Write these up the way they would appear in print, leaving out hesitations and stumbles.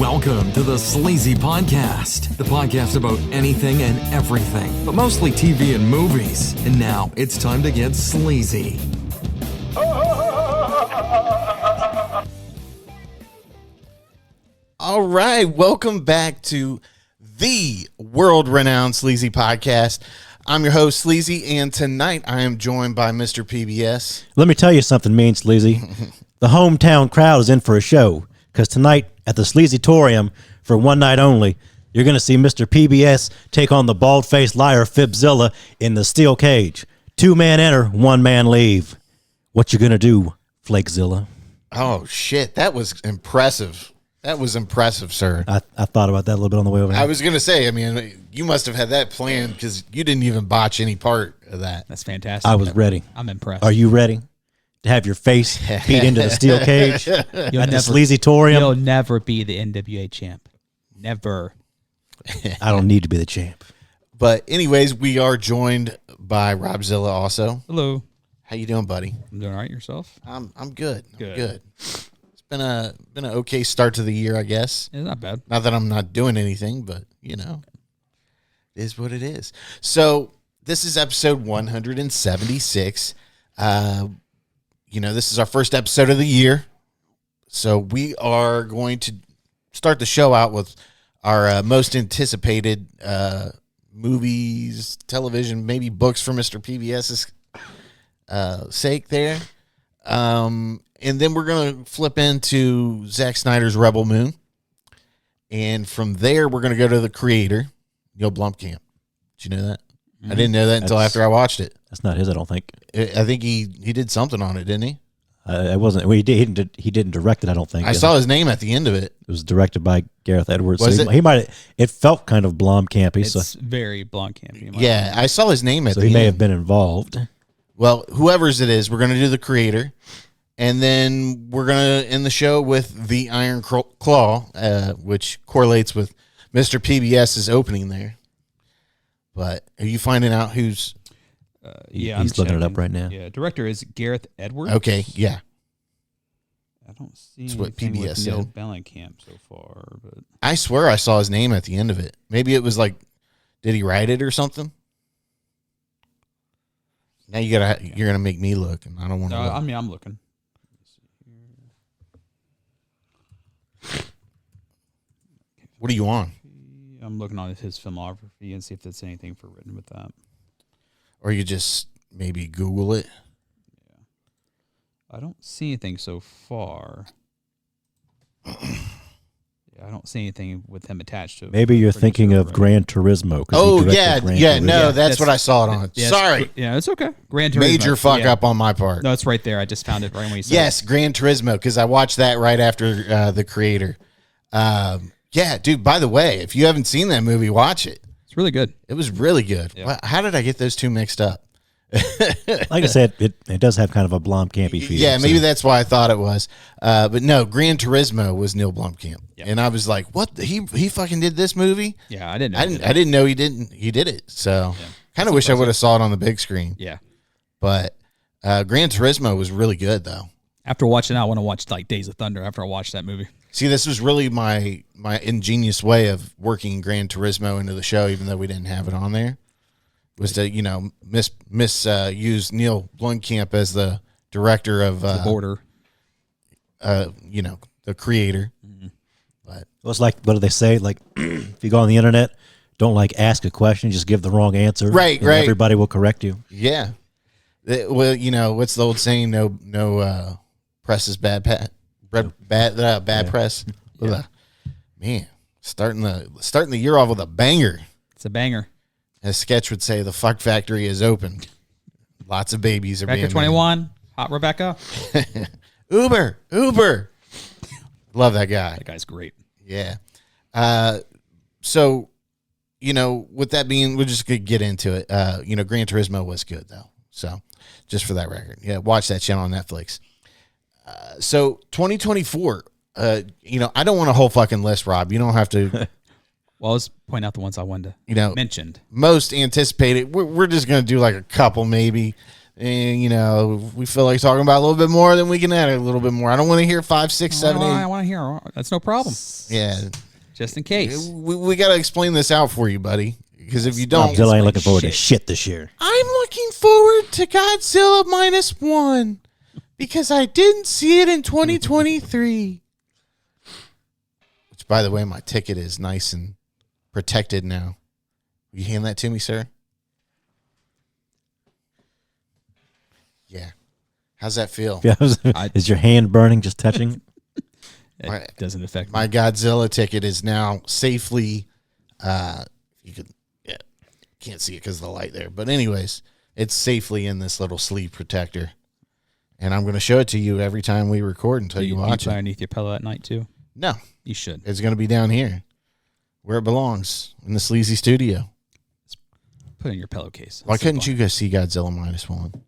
Welcome to the Sleazy Podcast, the podcast about anything and everything, but mostly TV and movies. And now it's time to get sleazy. All right, welcome back to the world-renowned Sleazy Podcast. I'm your host, Sleazy, and tonight I am joined by Mr. PBS. Let me tell you something, mean Sleazy. The hometown crowd is in for a show, because tonight at the Sleazytorium, for one night only, you're going to see Mr. PBS take on the bald-faced liar Fibzilla in the steel cage. 2-man enter, 1-man leave. What you going to do, Flakezilla? Oh, shit, that was impressive. That was impressive, sir. I thought about that a little bit on the way over here. I was going to say, I mean, you must have had that planned because you didn't even botch any part of that. That's fantastic. I was ready. I'm impressed. Are you ready to have your face beat into the steel cage at the Sleazytorium? You'll never be the NWA champ. Never. I don't need to be the champ. But anyways, we are joined by Robzilla also. Hello. How you doing, buddy? I'm doing all right. Yourself? I'm good. I'm Good. good. It's been an okay start to the year, I guess. It's not bad. Not that I'm not doing anything, but you know, it is what it is. So this is episode 176. This is our first episode of the year. So we are going to start the show out with our most anticipated movies, television, maybe books for Mr. PBS's sake there. And then we're going to flip into Zack Snyder's Rebel Moon. And from there, we're going to go to the creator, Neil Blomkamp. Did you know that? I didn't know that until after I watched it. That's not his, I don't think. I think he did something on it, didn't he? It wasn't. Well, he didn't direct it, I don't think. I saw his name at the end of it. It was directed by Gareth Edwards. Was so it? He might. It felt kind of Blomkampy. It's very Blomkamp. Yeah, I saw his name at So the he end. may have been involved. Well, whoever's it is, we're going to do the creator. And then we're going to end the show with the Iron Claw, which correlates with Mr. PBS's opening there. But are you finding out who's... Yeah, he's looking it up right now. Yeah, director is Gareth Edwards. Okay, yeah. I don't see That's what anything PBS with said. Neil Blomkamp so far, but I swear I saw his name at the end of it. Maybe it was like, did he write it or something? Now you're gonna make me look, and I don't want to. I'm looking. What are you on? I'm looking on his filmography and see if there's anything for written with that. Or you just maybe Google it. I don't see anything so far. I don't see anything with him attached to it. Maybe you're Pretty thinking sure, of right? Gran Turismo. Oh yeah, Gran yeah. Turismo. No, Yeah, that's what I saw it on. Yeah, Sorry, yeah, it's okay. Gran Turismo. major fuck Yeah. up on my part. No, it's right there. I just found it right when you said Yes, Gran Turismo, because I watched that right after the creator. Yeah, dude. By the way, if you haven't seen that movie, watch it. It's really good. It was really good. Yeah. How did I get those two mixed up? Like I said, it does have kind of a Blomkampy feel. Yeah, maybe that's why I thought it was. But no, Gran Turismo was Neil Blomkamp, Yep. and I was like, "What? He fucking did this movie?" Yeah, I didn't know. I didn't know he didn't. He did it. So kind of wish I would have saw it on the big screen. Yeah. But Gran Turismo was really good though. After watching it, I want to watch like Days of Thunder after I watched that movie. See, this was really my ingenious way of working Gran Turismo into the show, even though we didn't have it on there. Was to use Neil Blomkamp as the director of The Border. the creator. Mm-hmm. But Well, it's like, what do they say? Like, if you go on the internet, don't like ask a question, just give the wrong answer. Right, and right. Everybody will correct you. yeah, well, what's the old saying? No press is bad bad press. Yeah. Man, starting the year off with a banger. It's a banger. As Sketch would say, the fuck factory is open. Lots of babies are Rebecca being 21. Hot Rebecca. made. Uber. Love that guy. That guy's great. Yeah. So, with that being, we're just going to get into it. Gran Turismo was good, though. So, just for that record. Yeah, watch that channel on Netflix. So, 2024, I don't want a whole fucking list, Rob. You don't have to. Well, let's point out the ones I wanted to mentioned. Most anticipated. We're just going to do like a couple maybe and if we feel like talking about a little bit more, then we can add a little bit more. I don't want to hear 5, 6, 7, 8. I want to hear. That's no problem. Yeah, Just in case. we got to explain this out for you, buddy. Because if you don't, Robzilla ain't looking forward to shit this year. I'm looking forward to Godzilla -1 because I didn't see it in 2023. Which, by the way, my ticket is nice and protected now. Will you hand that to me, sir? Yeah. How's that feel? Yeah, is your hand burning just touching? It doesn't affect My me. Godzilla ticket is now safely. You could, can't see it because of the light there. But anyways, it's safely in this little sleeve protector, and I'm going to show it to you every time we record until you watch it. it. Underneath your pillow at night too. No, You should. it's going to be down here where it belongs in the Sleazy studio. Put it in your pillowcase. Why couldn't you go see Godzilla -1?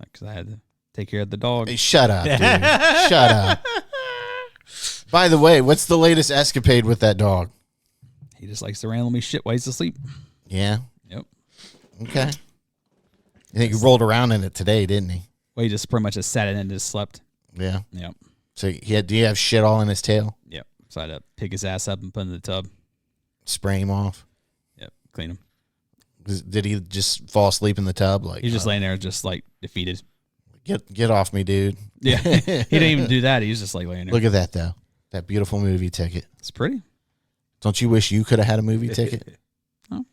Because I had to take care of the dog. Hey, shut up, dude. Shut up. By the way, what's the latest escapade with that dog? He just likes to randomly shit while he's asleep. Yeah. Yep. Okay. I think he rolled around in it today, didn't he? Well, he just pretty much just sat in and just slept. Yeah. Yep. So do you have shit all in his tail? Yep. So I had to pick his ass up and put him in the tub. Spray him off? Yep. Clean him. Did he just fall asleep in the tub? Like He's just laying there, just like defeated. Get off me, dude. Yeah. He didn't even do that. He was just like laying there. Look at that though. That beautiful movie ticket. It's pretty. Don't you wish you could have had a movie ticket? No.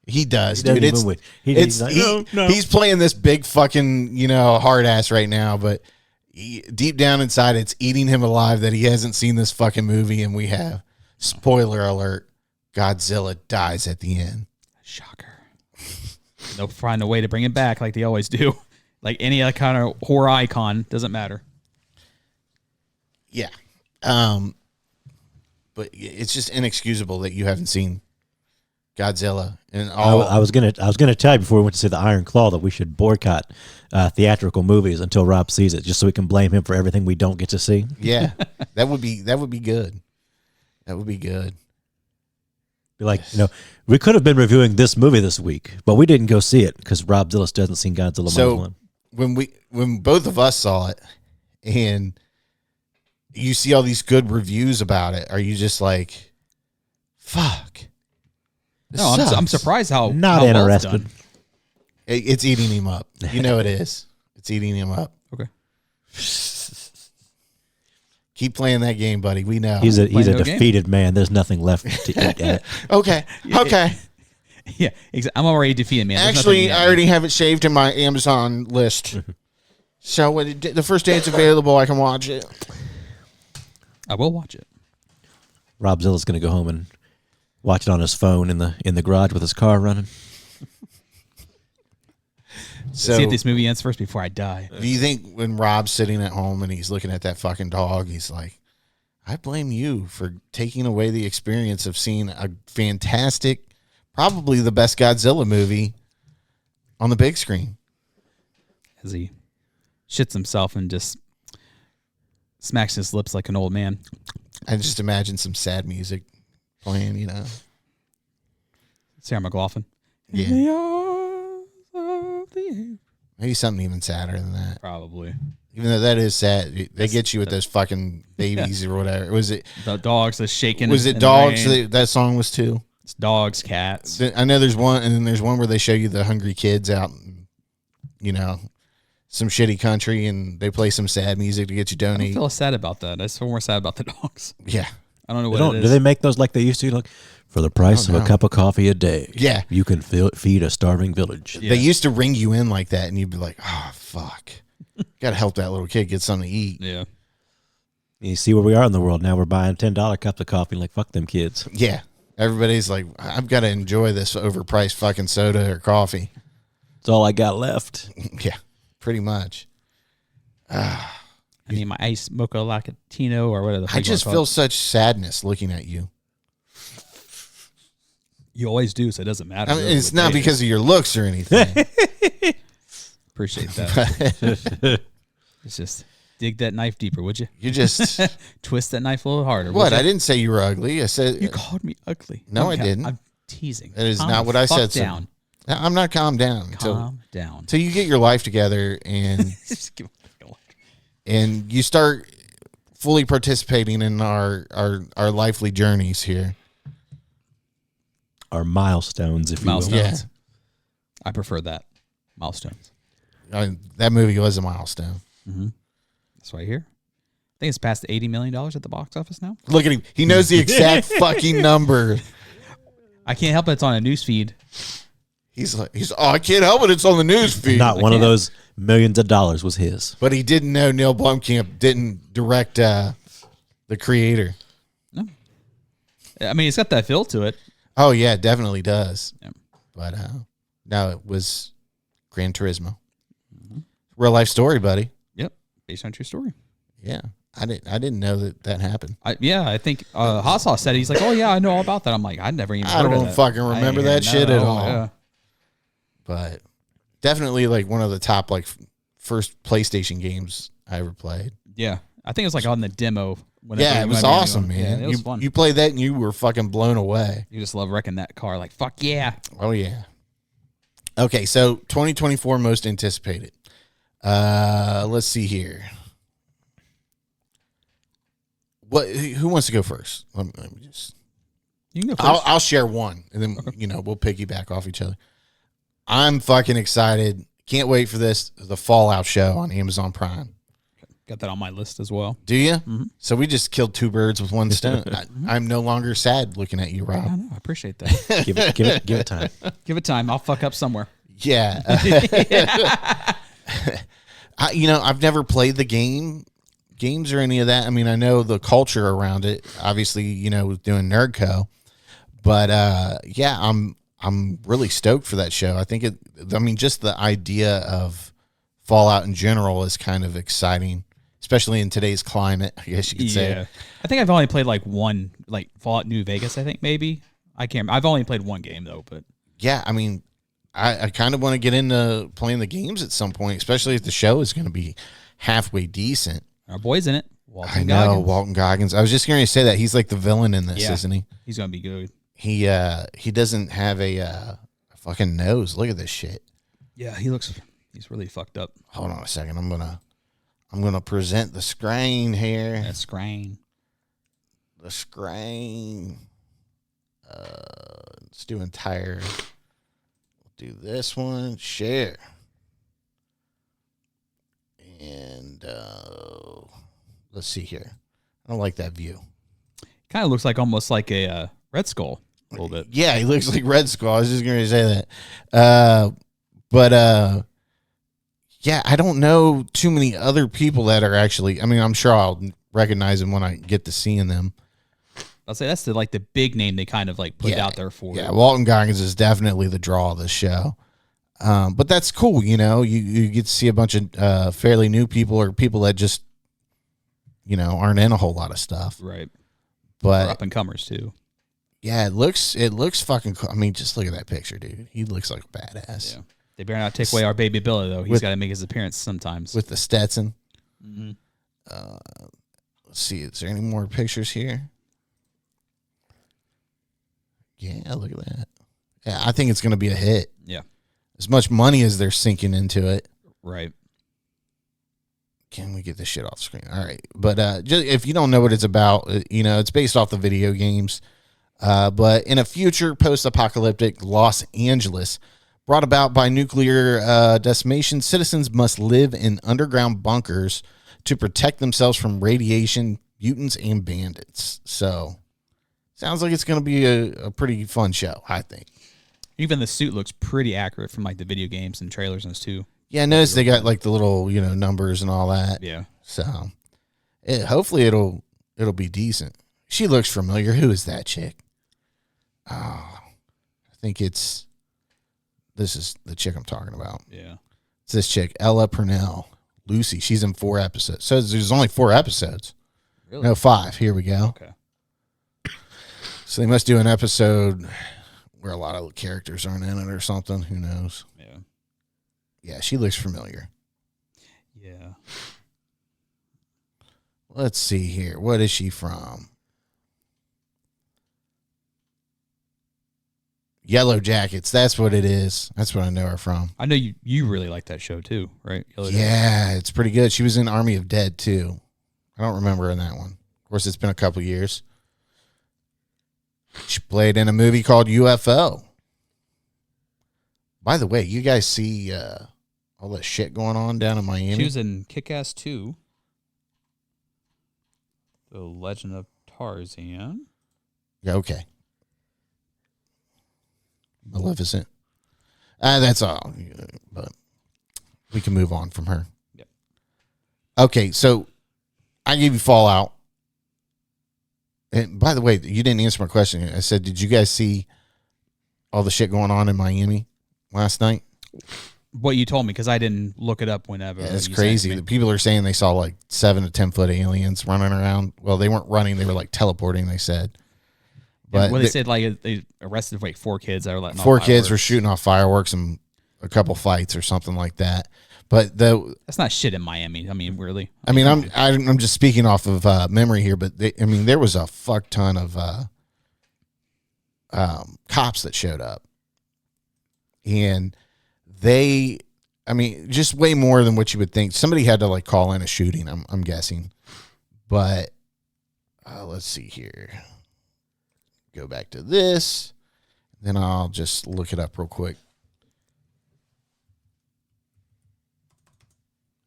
He does, He doesn't dude. even win. He's like, no. He's playing this big fucking, hard ass right now, but deep down inside, it's eating him alive that he hasn't seen this fucking movie, and we have. Spoiler alert: Godzilla dies at the end. Shocker. They'll find a way to bring it back like they always do. Like any other kind of horror icon, doesn't matter. Yeah. But it's just inexcusable that you haven't seen Godzilla and all. I was gonna tell you before we went to see the Iron Claw that we should boycott theatrical movies until Rob sees it, just so we can blame him for everything we don't get to see. Yeah, that would be good. That would be good. Be like, we could have been reviewing this movie this week, but we didn't go see it because Rob Dillis doesn't see Godzilla So -1. when both of us saw it, and you see all these good reviews about it, are you just like, fuck? No, I'm surprised how Not how well it's interested. done. It's eating him up. You know it is. It's eating him up. Okay. Keep playing that game, buddy. We know. He's a no game. defeated man. There's nothing left to eat at it. Okay. Okay. Yeah, I'm already defeated, man. There's Actually, nothing I already have it saved in my Amazon list. So when the first day it's available, I can watch it. I will watch it. Rob Zilla's going to go home and watch it on his phone in the garage with his car running. So See if this movie ends first before I die. do you think when Rob's sitting at home and he's looking at that fucking dog, he's like, I blame you for taking away the experience of seeing a fantastic, probably the best Godzilla movie on the big screen. As he shits himself and just smacks his lips like an old man. I just imagine some sad music playing, Sarah McLaughlin. Yeah. In the arms of the air. Maybe something even sadder than that. Probably. Even though that is sad, they get you with those fucking babies or whatever. Was it The dogs that's shaking. was in it the dogs rain. that song was too? It's dogs, cats. I know there's one, and then there's one where they show you the hungry kids out, in, some shitty country, and they play some sad music to get you I don't donate. feel sad about that. I feel more sad about the dogs. Yeah, I don't know They what it do is. they make those like they used to? Like, for the price of no. a cup of coffee a day, Yeah. you can feed a starving village. Yeah. They used to ring you in like that, and you'd be like, "Oh fuck, gotta help that little kid get something to eat." Yeah. You see where we are in the world now. We're buying $10 cups of coffee. Like, fuck them kids. Yeah, everybody's like, "I've got to enjoy this overpriced fucking soda or coffee." It's all I got left. Yeah, pretty much. I need my ice mocha lacatino or whatever the fuck I you just wanna feel call such sadness looking at you. it. You always do, so it doesn't matter. I mean, really it's what not day it because of your looks or anything. is. Appreciate that. It's just dig that knife deeper, would you? You just Twist that knife a little harder. what? would I you? didn't say you were ugly. I said You called me ugly. No, I Okay, didn't. I'm teasing. That is Calm not the what I fuck said, sir. down. I'm not calmed down Calm down. until you get your life together and you start fully participating in our lively journeys here. Our milestones, if you will. Milestones. Yeah. I prefer that. Milestones. That movie was a milestone. That's right here. I think it's past $80 million at the box office now. Look at him. He knows the exact fucking number. I can't help it. It's on a news feed. He's I can't help it. It's on the news feed. Not one of those millions of dollars was his. But he didn't know Neil Blomkamp didn't direct the creator. No. I mean, it's got that feel to it. Oh, yeah, it definitely does. Yeah. But no, it was Gran Turismo. Real life story, buddy. Yep. Based on a true story. Yeah. I didn't know that happened. I think Hot Sauce said, he's like, oh, yeah, I know all about that. I'm like, I never even heard of don't that. fucking remember that shit at all. Yeah. But definitely like one of the top like first PlayStation games I ever played. Yeah. I think it was like on the demo. Yeah, it was awesome, man. Yeah, it was fun. You played that and you were fucking blown away. You just love wrecking that car. Like, fuck yeah. Oh, yeah. Okay, so 2024 most anticipated. Let's see here. Who wants to go first? Let me just. You can go first. I'll share one, and then we'll piggyback off each other. I'm fucking excited. Can't wait for this. The Fallout show on Amazon Prime. Got that on my list as well. Do you? Mm-hmm. So we just killed two birds with one stone. I'm no longer sad looking at you, Rob. I know. I appreciate that. Give it time. Give it time. I'll fuck up somewhere. Yeah. I've never played the games or any of that. I mean, I know the culture around it, obviously, with doing Nerdco, but yeah, I'm really stoked for that show. I think just the idea of Fallout in general is kind of exciting, especially in today's climate, I guess you could say. I think I've only played like one, like Fallout New Vegas, I think maybe. I can't remember. I've only played one game though, but yeah, I mean, I kind of want to get into playing the games at some point, especially if the show is going to be halfway decent. Our boy's in it. Walton Goggins. I was just going to say that he's like the villain in this, isn't he? He's going to be good. He doesn't have a fucking nose. Look at this shit. Yeah, he's really fucked up. Hold on a second. I'm gonna present the screen here. That screen. The screen. Let's do entire. We'll do this one. Share. And let's see here. I don't like that view. Kind of looks like almost like a Red Skull a little bit. Yeah, he looks like Red Skull. I was just going to say that. But yeah, I don't know too many other people that are actually. I mean, I'm sure I'll recognize them when I get to seeing them. I'll say that's the big name they kind of like put out there for. Yeah, Walton Goggins is definitely the draw of the show. But that's cool, you get to see a bunch of fairly new people or people that just, aren't in a whole lot of stuff. Right. But up and comers too. Yeah, it looks fucking cool. I mean, just look at that picture, dude. He looks like a badass. Yeah. They better not take away our baby Billy though. He's got to make his appearance sometimes. With the Stetson. Mm-hmm. Let's see. Is there any more pictures here? Yeah, look at that. Yeah, I think it's going to be a hit. Yeah. As much money as they're sinking into it. Right. Can we get this shit off the screen? All right. But just, if you don't know what it's about, it's based off the video games. But in a future post-apocalyptic Los Angeles, brought about by nuclear decimation, citizens must live in underground bunkers to protect themselves from radiation, mutants, and bandits. So, sounds like it's going to be a pretty fun show, I think. Even the suit looks pretty accurate from like the video games and trailers and this too. Yeah, I noticed they got like the little, numbers and all that. Yeah. So, hopefully it'll be decent. She looks familiar. Who is that chick? Oh, I think this is the chick I'm talking about. Yeah. It's this chick, Ella Purnell. Lucy. She's in 4 episodes. So there's only 4 episodes. Really? No, 5. Here we go. Okay. So they must do an episode where a lot of characters aren't in it or something. Who knows? Yeah. Yeah, she looks familiar. Yeah. Let's see here. What is she from? Yellow Jackets. That's what it is. That's what I know her from. I know you really like that show too, right? Yellow Yeah, it's pretty good. She was in Army of Dead too. I don't remember her in that one. Of course, it's been a couple years. She played in a movie called UFO. By the way, you guys see all that shit going on down in Miami? She was in Kick-Ass 2. The Legend of Tarzan. Yeah, okay. Maleficent. That's all. But we can move on from her. Yep. Okay, so I gave you Fallout. And by the way, you didn't answer my question. I said, did you guys see all the shit going on in Miami last night? What you told me, because I didn't look it up whenever. Yeah, it's you crazy. sent it The to me. people are saying they saw like 7 to 10 foot aliens running around. Well, they weren't running; they were like teleporting. They said, but Well, they said like they arrested like 4 kids that were letting off 4 kids were fireworks. shooting off fireworks and a couple fights or something like that. But That's not shit in Miami. I mean, really. I'm just speaking off of memory here. But there was a fuck ton of cops that showed up, and just way more than what you would think. Somebody had to like call in a shooting, I'm guessing. But let's see here. Go back to this. Then I'll just look it up real quick.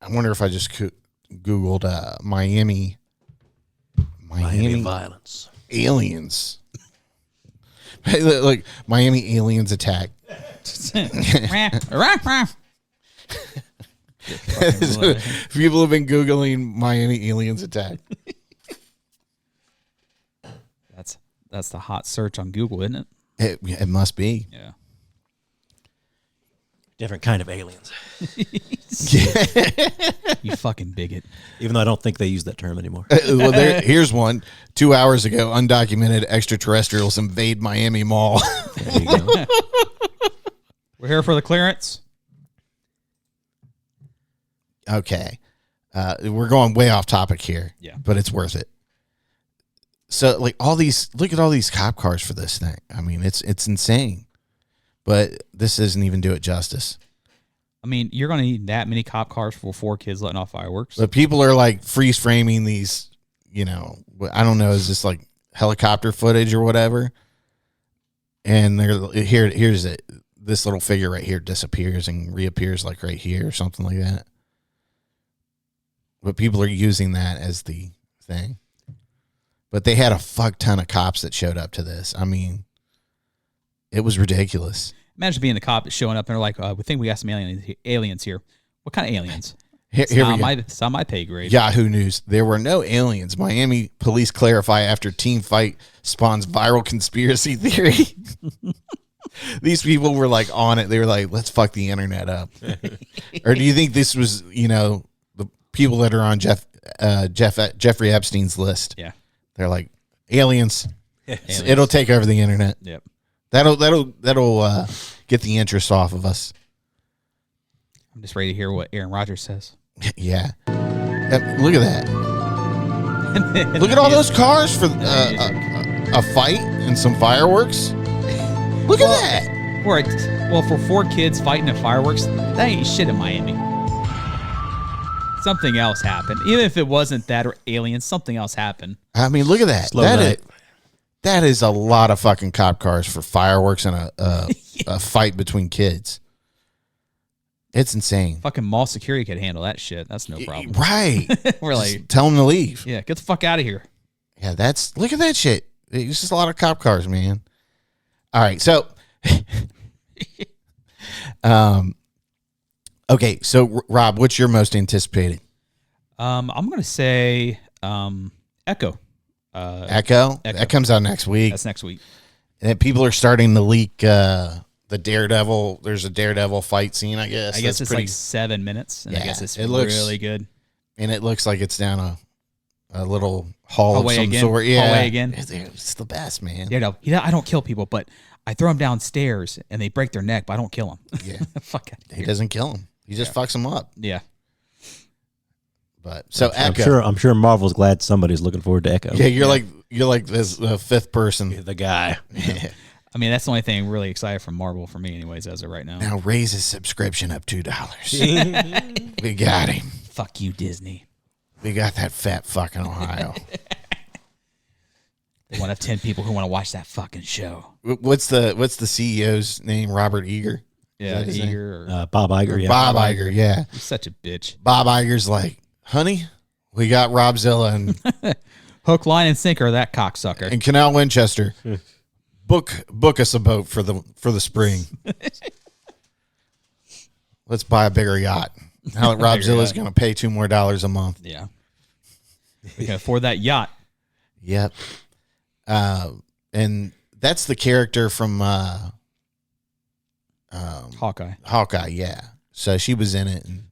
I wonder if I just Googled Miami violence. aliens. Like Miami aliens attack. People have been Googling Miami aliens attack. That's the hot search on Google, isn't it? It must be. Yeah. Different kind of aliens. You fucking bigot. Even though I don't think they use that term anymore. Well, here's one. 2 hours ago, undocumented extraterrestrials invade Miami Mall. There you go. We're here for the clearance. Okay. We're going way off topic here. Yeah. But it's worth it. So, like, look at all these cop cars for this thing. I mean, it's insane. But this doesn't even do it justice. I mean, you're going to need that many cop cars for 4 kids letting off fireworks. But people are like freeze framing these, I don't know, is this like helicopter footage or whatever? And here's it. This little figure right here disappears and reappears like right here or something like that. But people are using that as the thing. But they had a fuck ton of cops that showed up to this. I mean, it was ridiculous. Imagine being the cop that's showing up and they're like, we think we got some aliens here. What kind of aliens? Here we go. It's on my pay grade. Yahoo News. There were no aliens. Miami police clarify after teen fight spawns viral conspiracy theory. These people were like on it. They were like, let's fuck the internet up. Or do you think this was, the people that are on Jeffrey Epstein's list? Yeah. They're like, aliens. Aliens. It'll take over the internet. Yep. That'll get the interest off of us. I'm just ready to hear what Aaron Rodgers says. Yeah. Look at that. Look at all those cars for a fight and some fireworks. Look at that. Well, for 4 kids fighting at fireworks, that ain't shit in Miami. Something else happened. Even if it wasn't that or aliens, something else happened. I mean, look at that. Slow night. That is a lot of fucking cop cars for fireworks and a fight between kids. It's insane. Fucking mall security could handle that shit. That's no problem. Right. We're like, Just tell them to leave. yeah, get the fuck out of here. Yeah, look at that shit. It's just a lot of cop cars, man. All right, so okay, so Rob, what's your most anticipated? I'm gonna say Echo. Echo? That comes out next week. That's next week. And people are starting to leak the Daredevil. There's a Daredevil fight scene, I guess. I guess That's it's like 7 minutes, and I Yeah, guess it's it looks- really good. and it looks like it's down a little hall Hallway of some again? sort. Yeah, Hallway again? It's the best, man. You know, I don't kill people, but I throw them downstairs and they break their neck, but I don't kill them. Yeah. Fuck it. He doesn't kill him. He just fucks him up. Yeah. But so I'm Echo. sure Marvel's glad somebody's looking forward to Echo. Yeah, you're like this fifth person. The guy. I mean, that's the only thing really excited from Marvel for me, anyways, as of right now. Now raise his subscription up $2. We got him. Fuck you, Disney. We got that fat fucking Ohio. One of 10 people who want to watch that fucking show. What's the CEO's name? Robert Eager? Yeah, Eager. Or, Bob Iger. Yeah. Bob Iger, yeah. he's such a bitch. Bob Iger's like, honey, we got Robzilla and Hook, line, and sinker, that cocksucker. and Canal Winchester. Book us a boat for the spring. Let's buy a bigger yacht. Now that Robzilla's going to pay $2 more a month. Yeah. We can afford that yacht. Yep. And that's the character from Hawkeye. Hawkeye, yeah. So she was in it, and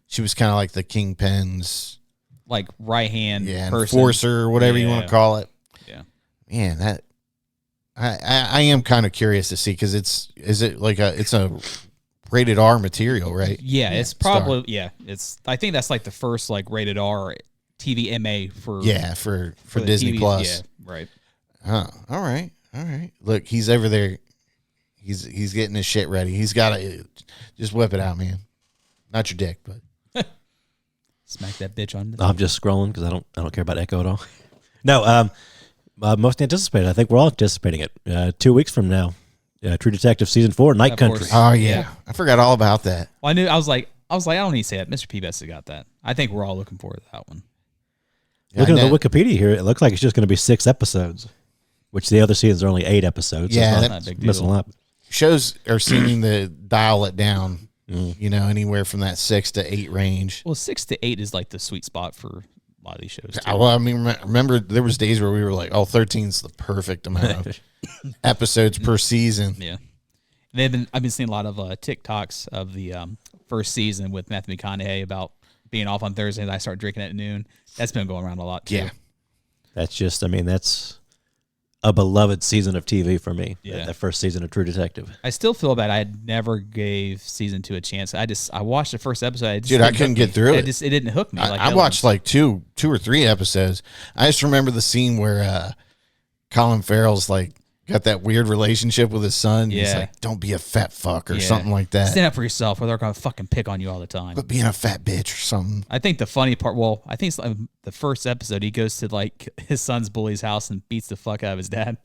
she was kind of like the Kingpin's Like right hand person. enforcer, or whatever you want to call it. Yeah. Man, that I am kind of curious to see, because it's a rated R material, right? Yeah, it's probably I think that's like the first like rated R TV MA for for Disney TV, Plus. Yeah, right. Huh. All right. Look, he's over there. He's getting his shit ready. He's got to just whip it out, man. Not your dick, but smack that bitch on. I'm just scrolling because I don't care about Echo at all. No, most anticipated. I think we're all anticipating it. 2 weeks from now, True Detective season 4, Night Of Country. course. oh yeah, I forgot all about that. Well, I was like, I don't need to say that. Mr. PBS has got that. I think we're all looking forward to that one. Looking at the Wikipedia here, it looks like it's just going to be 6 episodes, which the other seasons are only 8 episodes. Yeah, so it's that's not a big missing a deal. lot. Shows are seeming to dial it down. Anywhere from that 6 to 8 range. Well, 6 to 8 is like the sweet spot for a lot of these shows. Too. Well, I mean, remember there was days where we were like, 13's the perfect amount of episodes per season. Yeah. I've been seeing a lot of TikToks of the first season with Matthew McConaughey about being off on Thursday and I start drinking at noon. That's been going around a lot too. Yeah. That's a beloved season of TV for me. Yeah. That first season of True Detective. I still feel bad I never gave season 2 a chance. I watched the first episode. Dude, I couldn't get through it. It didn't hook me. I watched like two or three episodes. I just remember the scene where Colin Farrell's like got that weird relationship with his son. He's Yeah. like, don't be a fat fuck or something like that. Stand up for yourself or they're going to fucking pick on you all the time. But being a fat bitch or something. I think the funny part, I think it's like the first episode, he goes to like his son's bully's house and beats the fuck out of his dad.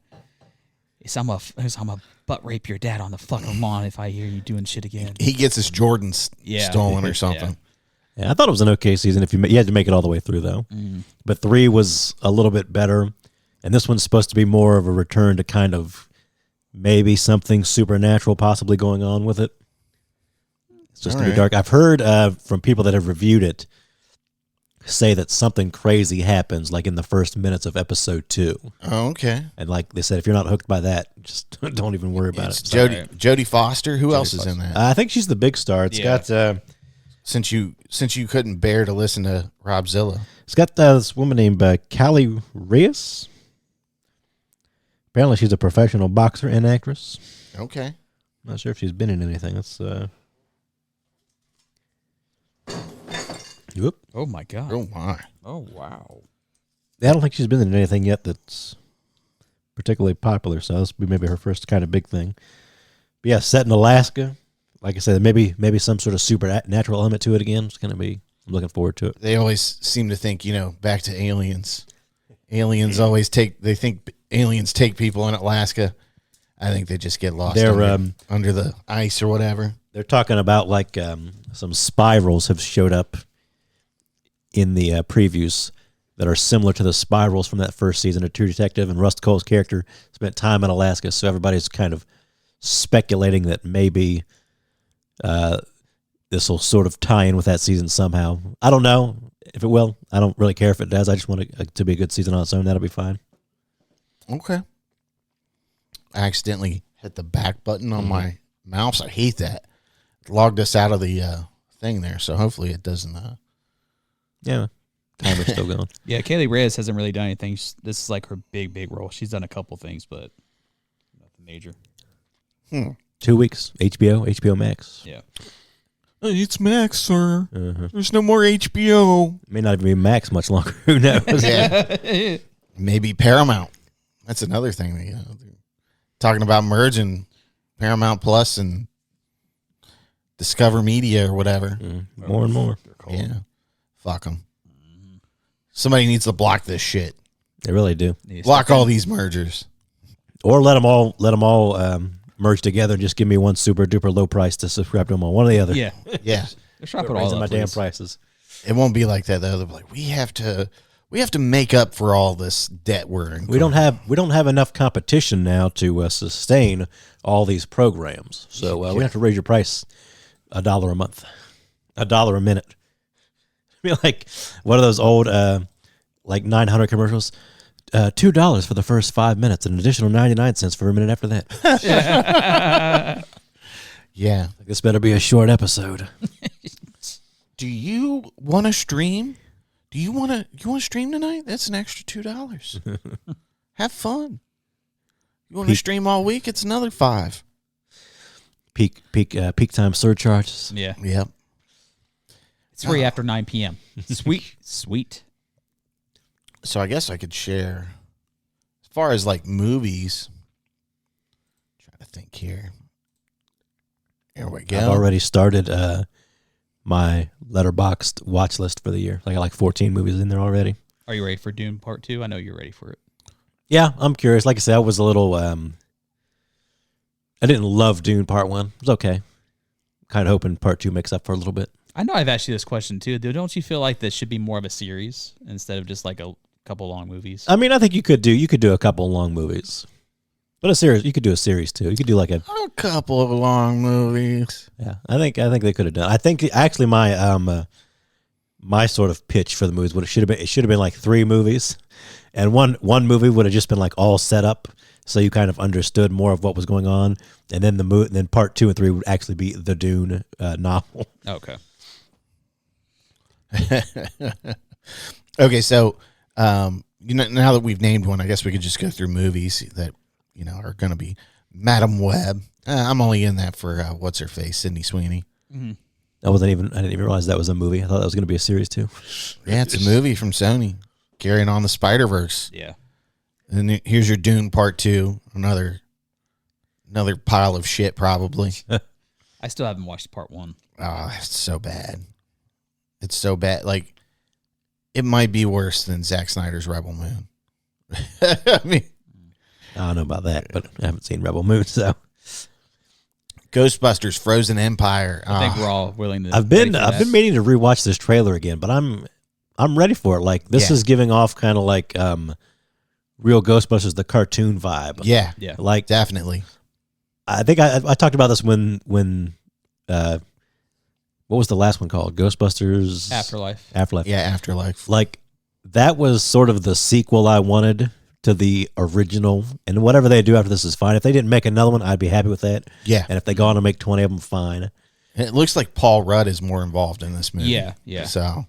I'm a butt rape your dad on the fucking lawn if I hear you doing shit again. He gets his Jordans stolen or something. Yeah, I thought it was an okay season. If you had to make it all the way through though, but 3 was a little bit better, and this one's supposed to be more of a return to kind of maybe something supernatural possibly going on with it. It's just gonna be dark. I've heard from people that have reviewed it say that something crazy happens like in the first minutes of episode 2. Oh, okay. And like they said, if you're not hooked by that, just don't even worry about It's it. Jodie Foster. Who else is in that? I think she's the big star. It's got Since you couldn't bear to listen to Robzilla. it's got this woman named Callie Reyes. Apparently, she's a professional boxer and actress. Okay. Not sure if she's been in anything. That's whoop. Oh my God. Oh my. Oh wow. I don't think she's been in anything yet that's particularly popular. So this will be maybe her first kind of big thing. But yeah, set in Alaska. Like I said, maybe some sort of supernatural element to it again. It's gonna be. I'm looking forward to it. They always seem to think, back to aliens. Aliens always think aliens take people in Alaska. I think they just get lost under the ice or whatever. They're talking about like some spirals have showed up in the previews that are similar to the spirals from that first season of True Detective, and Rust Cole's character spent time in Alaska, so everybody's kind of speculating that maybe this will sort of tie in with that season somehow. I don't know if it will. I don't really care if it does. I just want it to be a good season on its own. That'll be fine. Okay. I accidentally hit the back button on my mouse. I hate that. It logged us out of the thing there, so hopefully it doesn't. Yeah, timer's still going. Yeah, Kaylee Reyes hasn't really done anything. This is like her big role. She's done a couple things, but nothing major. 2 weeks. HBO Max. Yeah. It's Max, sir. There's no more HBO. May not even be Max much longer. Who knows? Yeah. Maybe Paramount. That's another thing. They're talking about merging Paramount Plus and Discover Media or whatever. More and more. Yeah. Fuck them. Somebody needs to block this shit. They really do. Block all these mergers. Or let them all merge together and just give me one super duper low price to subscribe to them all. One or the other. Yeah. Yeah. They're trying to put all Raising up, my damn please. prices. It won't be like that though. They'll be like, we have to make up for all this debt we're in. We don't have enough competition now to sustain all these programs. So we have to raise your price $1 a month, $1 a minute. Be like one of those old like 900 commercials. $2 for the first 5 minutes, an additional 99 cents for a minute after that. Yeah. This better be a short episode. Do you want to stream? You want to stream tonight? That's an extra $2. Have fun. You want to stream all week? It's another $5. Peak time surcharges. Yeah. Yep. It's free after 9 p.m. Sweet. So I guess I could share as far as like movies. Trying to think here. There we go. I've already started my letterboxed watch list for the year. I got like 14 movies in there already. Are you ready for Dune Part 2? I know you're ready for it. Yeah, I'm curious. Like I said, I was a little I didn't love Dune Part 1. It was okay. Kind of hoping Part 2 makes up for a little bit. I know I've asked you this question too. Don't you feel like this should be more of a series instead of just like a couple long movies? I mean, I think you could do a couple long movies. But a series, you could do a series too. You could do like a couple of long movies. Yeah, I think they could have done. I think actually my my sort of pitch for the movies it should have been like 3 movies, and one movie would have just been like all set up, so you kind of understood more of what was going on, and then then part 2 and 3 would actually be the Dune novel. Okay. Okay, so now that we've named one, I guess we could just go through movies that are going to be Madam Web. I'm only in that for what's her face, Sydney Sweeney. Mm-hmm. I didn't even realize that was a movie. I thought that was going to be a series too. Yeah, it's a movie from Sony, carrying on the Spider-Verse. Yeah. And then here's your Dune Part 2, another pile of shit probably. I still haven't watched Part 1. It's so bad. It's so bad. Like, it might be worse than Zack Snyder's Rebel Moon. I mean, I don't know about that, but I haven't seen Rebel Moon, so Ghostbusters Frozen Empire. I think we're all willing to. I've been meaning to rewatch this trailer again, but I'm ready for it. Like this is giving off kind of like real Ghostbusters, the cartoon vibe. Yeah. Like definitely. I think I talked about this when what was the last one called? Ghostbusters Afterlife. Yeah, Afterlife. Like that was sort of the sequel I wanted to the original, and whatever they do after this is fine. If they didn't make another one, I'd be happy with that. Yeah. And if they go on to make 20 of them, fine. It looks like Paul Rudd is more involved in this movie. Yeah. So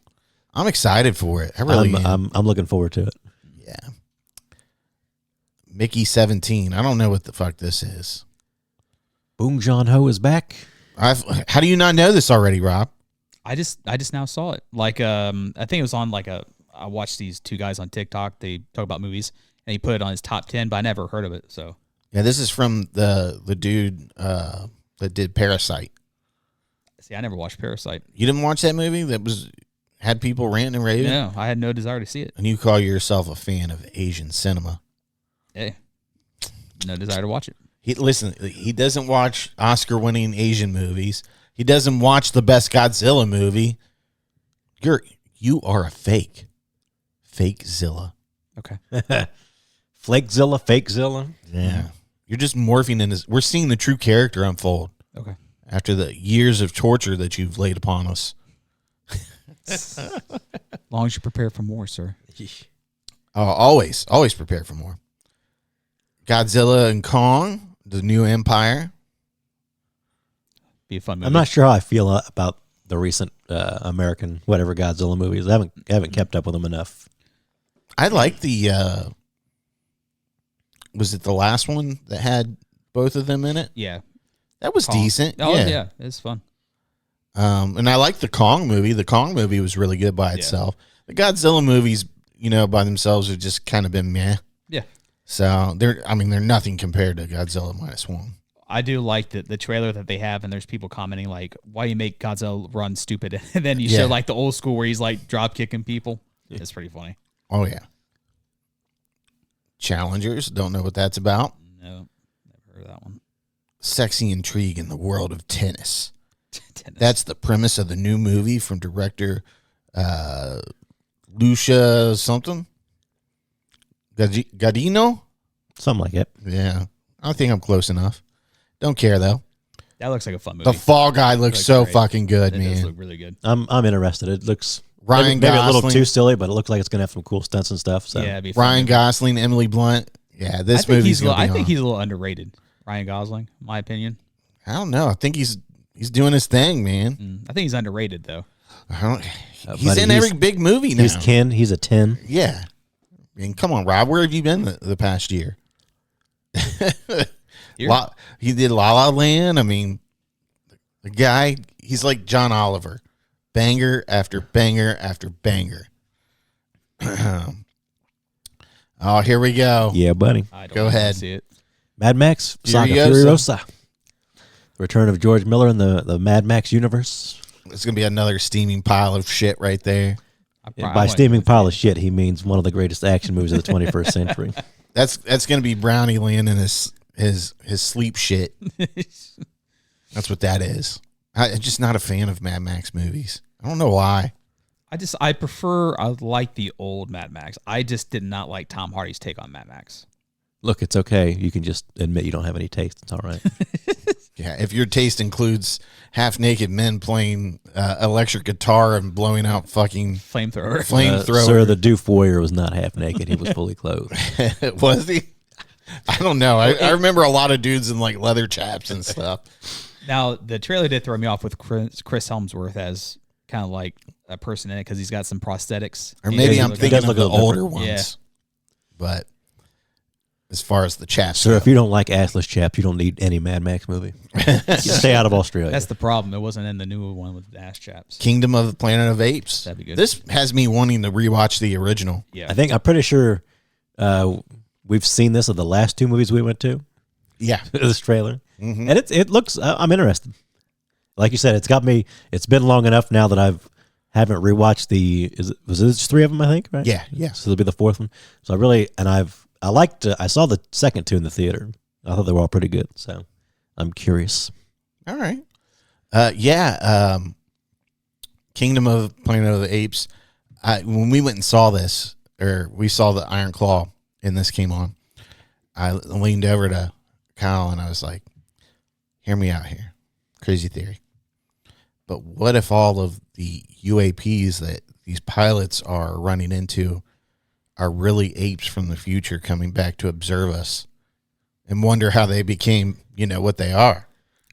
I'm excited for it. I really am. I'm looking forward to it. Yeah. Mickey 17. I don't know what the fuck this is. Bong Joon-ho is back. How do you not know this already, Rob? I just now saw it. Like I think it was on I watched these 2 guys on TikTok. They talk about movies, and he put it on his top 10, but I never heard of it. So Yeah, this is from the dude that did Parasite. see, I never watched Parasite. You didn't watch that movie that had people ranting and raving? No, I had no desire to see it. And you call yourself a fan of Asian cinema. Hey, no desire to watch it. He doesn't watch Oscar-winning Asian movies. He doesn't watch the best Godzilla movie. You are a Fakezilla. Okay. Flakezilla, Fakezilla. Yeah. You're just morphing into this. We're seeing the true character unfold Okay. after the years of torture that you've laid upon us. As long as you prepare for more, sir. Always prepare for more. Godzilla and Kong, the new empire. Be a fun movie. I'm not sure how I feel about the recent American whatever Godzilla movies. I haven't kept up with them enough. I like the was it the last one that had both of them in it? Yeah. That was Kong. decent. Oh, yeah. It's fun. And I like the Kong movie. The Kong movie was really good by itself. The Godzilla movies, by themselves have just kind of been meh. Yeah. So they're nothing compared to Godzilla -1. I do like the trailer that they have, and there's people commenting like, "Why you make Godzilla run stupid?" And then you show like the old school where he's like drop kicking people. It's pretty funny. Oh yeah. Challengers, don't know what that's about. No, never heard of that one. Sexy intrigue in the world of tennis. Tennis. That's the premise of the new movie from director Lucia something. Gadino? Something like it. Yeah. I think I'm close enough. Don't care though. That looks like a fun movie. The Fall Guy looks so great. fucking good, It man. does look really good. I'm interested. It looks Ryan maybe a little Gosling. too silly, but it looks like it's gonna have some cool stunts and stuff. So Yeah, it'd be fun. Ryan Gosling, Emily Blunt. Yeah, this movie's gonna be I think on. he's a little underrated. Ryan Gosling, in my opinion. I don't know. I think he's doing his thing, man. I think he's underrated though. He's buddy, in every big movie now. he's Ken. He's a 10. Yeah. I mean, come on, Rob. Where have you been the past year? He did La La Land. I mean, the guy, he's like John Oliver. Banger after banger after banger. Oh, here we go. Yeah, buddy. I don't Go wanna ahead. See it. Mad Max Saga Furiosa. Furiosa. Return of George Miller in the Mad Max universe. It's going to be another steaming pile of shit right there. By steaming pile of shit, he means one of the greatest action movies of the 21st century. That's going to be Brownie laying in his sleep shit. That's what that is. I'm just not a fan of Mad Max movies. I don't know why. I like the old Mad Max. I just did not like Tom Hardy's take on Mad Max. Look, it's okay. You can just admit you don't have any taste. It's all right. Yeah, if your taste includes half-naked men playing electric guitar and blowing out fucking Flamethrower. Sir, the Doof Warrior was not half naked. He was fully clothed. Was he? I don't know. I remember a lot of dudes in like leather chaps and stuff. Now, the trailer did throw me off with Chris Helmsworth as kind of like a person in it because he's got some prosthetics. Or maybe I'm does thinking look of a the little older different. ones. But as far as the chaps Sir, go. if you don't like assless chaps, you don't need any Mad Max movie. Stay out of Australia. That's the problem. It wasn't in the new one with the ass chaps. Kingdom of the Planet of Apes. That'd be good. This has me wanting to rewatch the original. Yeah. I'm pretty sure we've seen this at the last two movies we went to. Yeah. This trailer, and it looks. I'm interested. Like you said, it's got me. It's been long enough now that haven't rewatched was it just 3 of them? I think, right? Yeah. So it'll be the 4th one. So I saw the second 2 in the theater. I thought they were all pretty good. So I'm curious. All right. Kingdom of Planet of the Apes. When we went and saw this, or we saw the Iron Claw and this came on, I leaned over to Kyle and I was like, hear me out here. Crazy theory. But what if all of the UAPs that these pilots are running into are really apes from the future coming back to observe us and wonder how they became, what they are?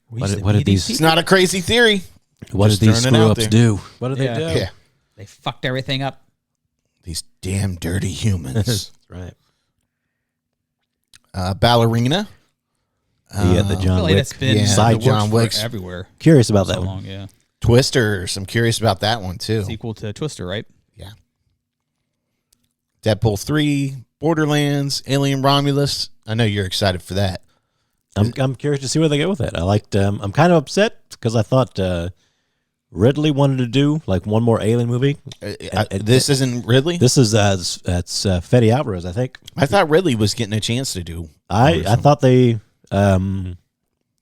What did these? It's not a crazy theory. What did Just these throwing it out screw ups there. do? What did Yeah. they do? Yeah. They fucked everything up. These damn dirty humans. That's right. Ballerina. The I John feel like Wick that's been side the John works Wick's. for everywhere. Curious about So that one. long, yeah. Twister. I'm curious about that one too. Sequel to Twister, right? Yeah. Deadpool 3, Borderlands, Alien Romulus. I know you're excited for that. I'm curious to see where they go with that. I liked. I'm kind of upset because I thought Ridley wanted to do like one more Alien movie. This isn't Ridley? This is that's Fede Alvarez, I think. I thought Ridley was getting a chance to do. I thought they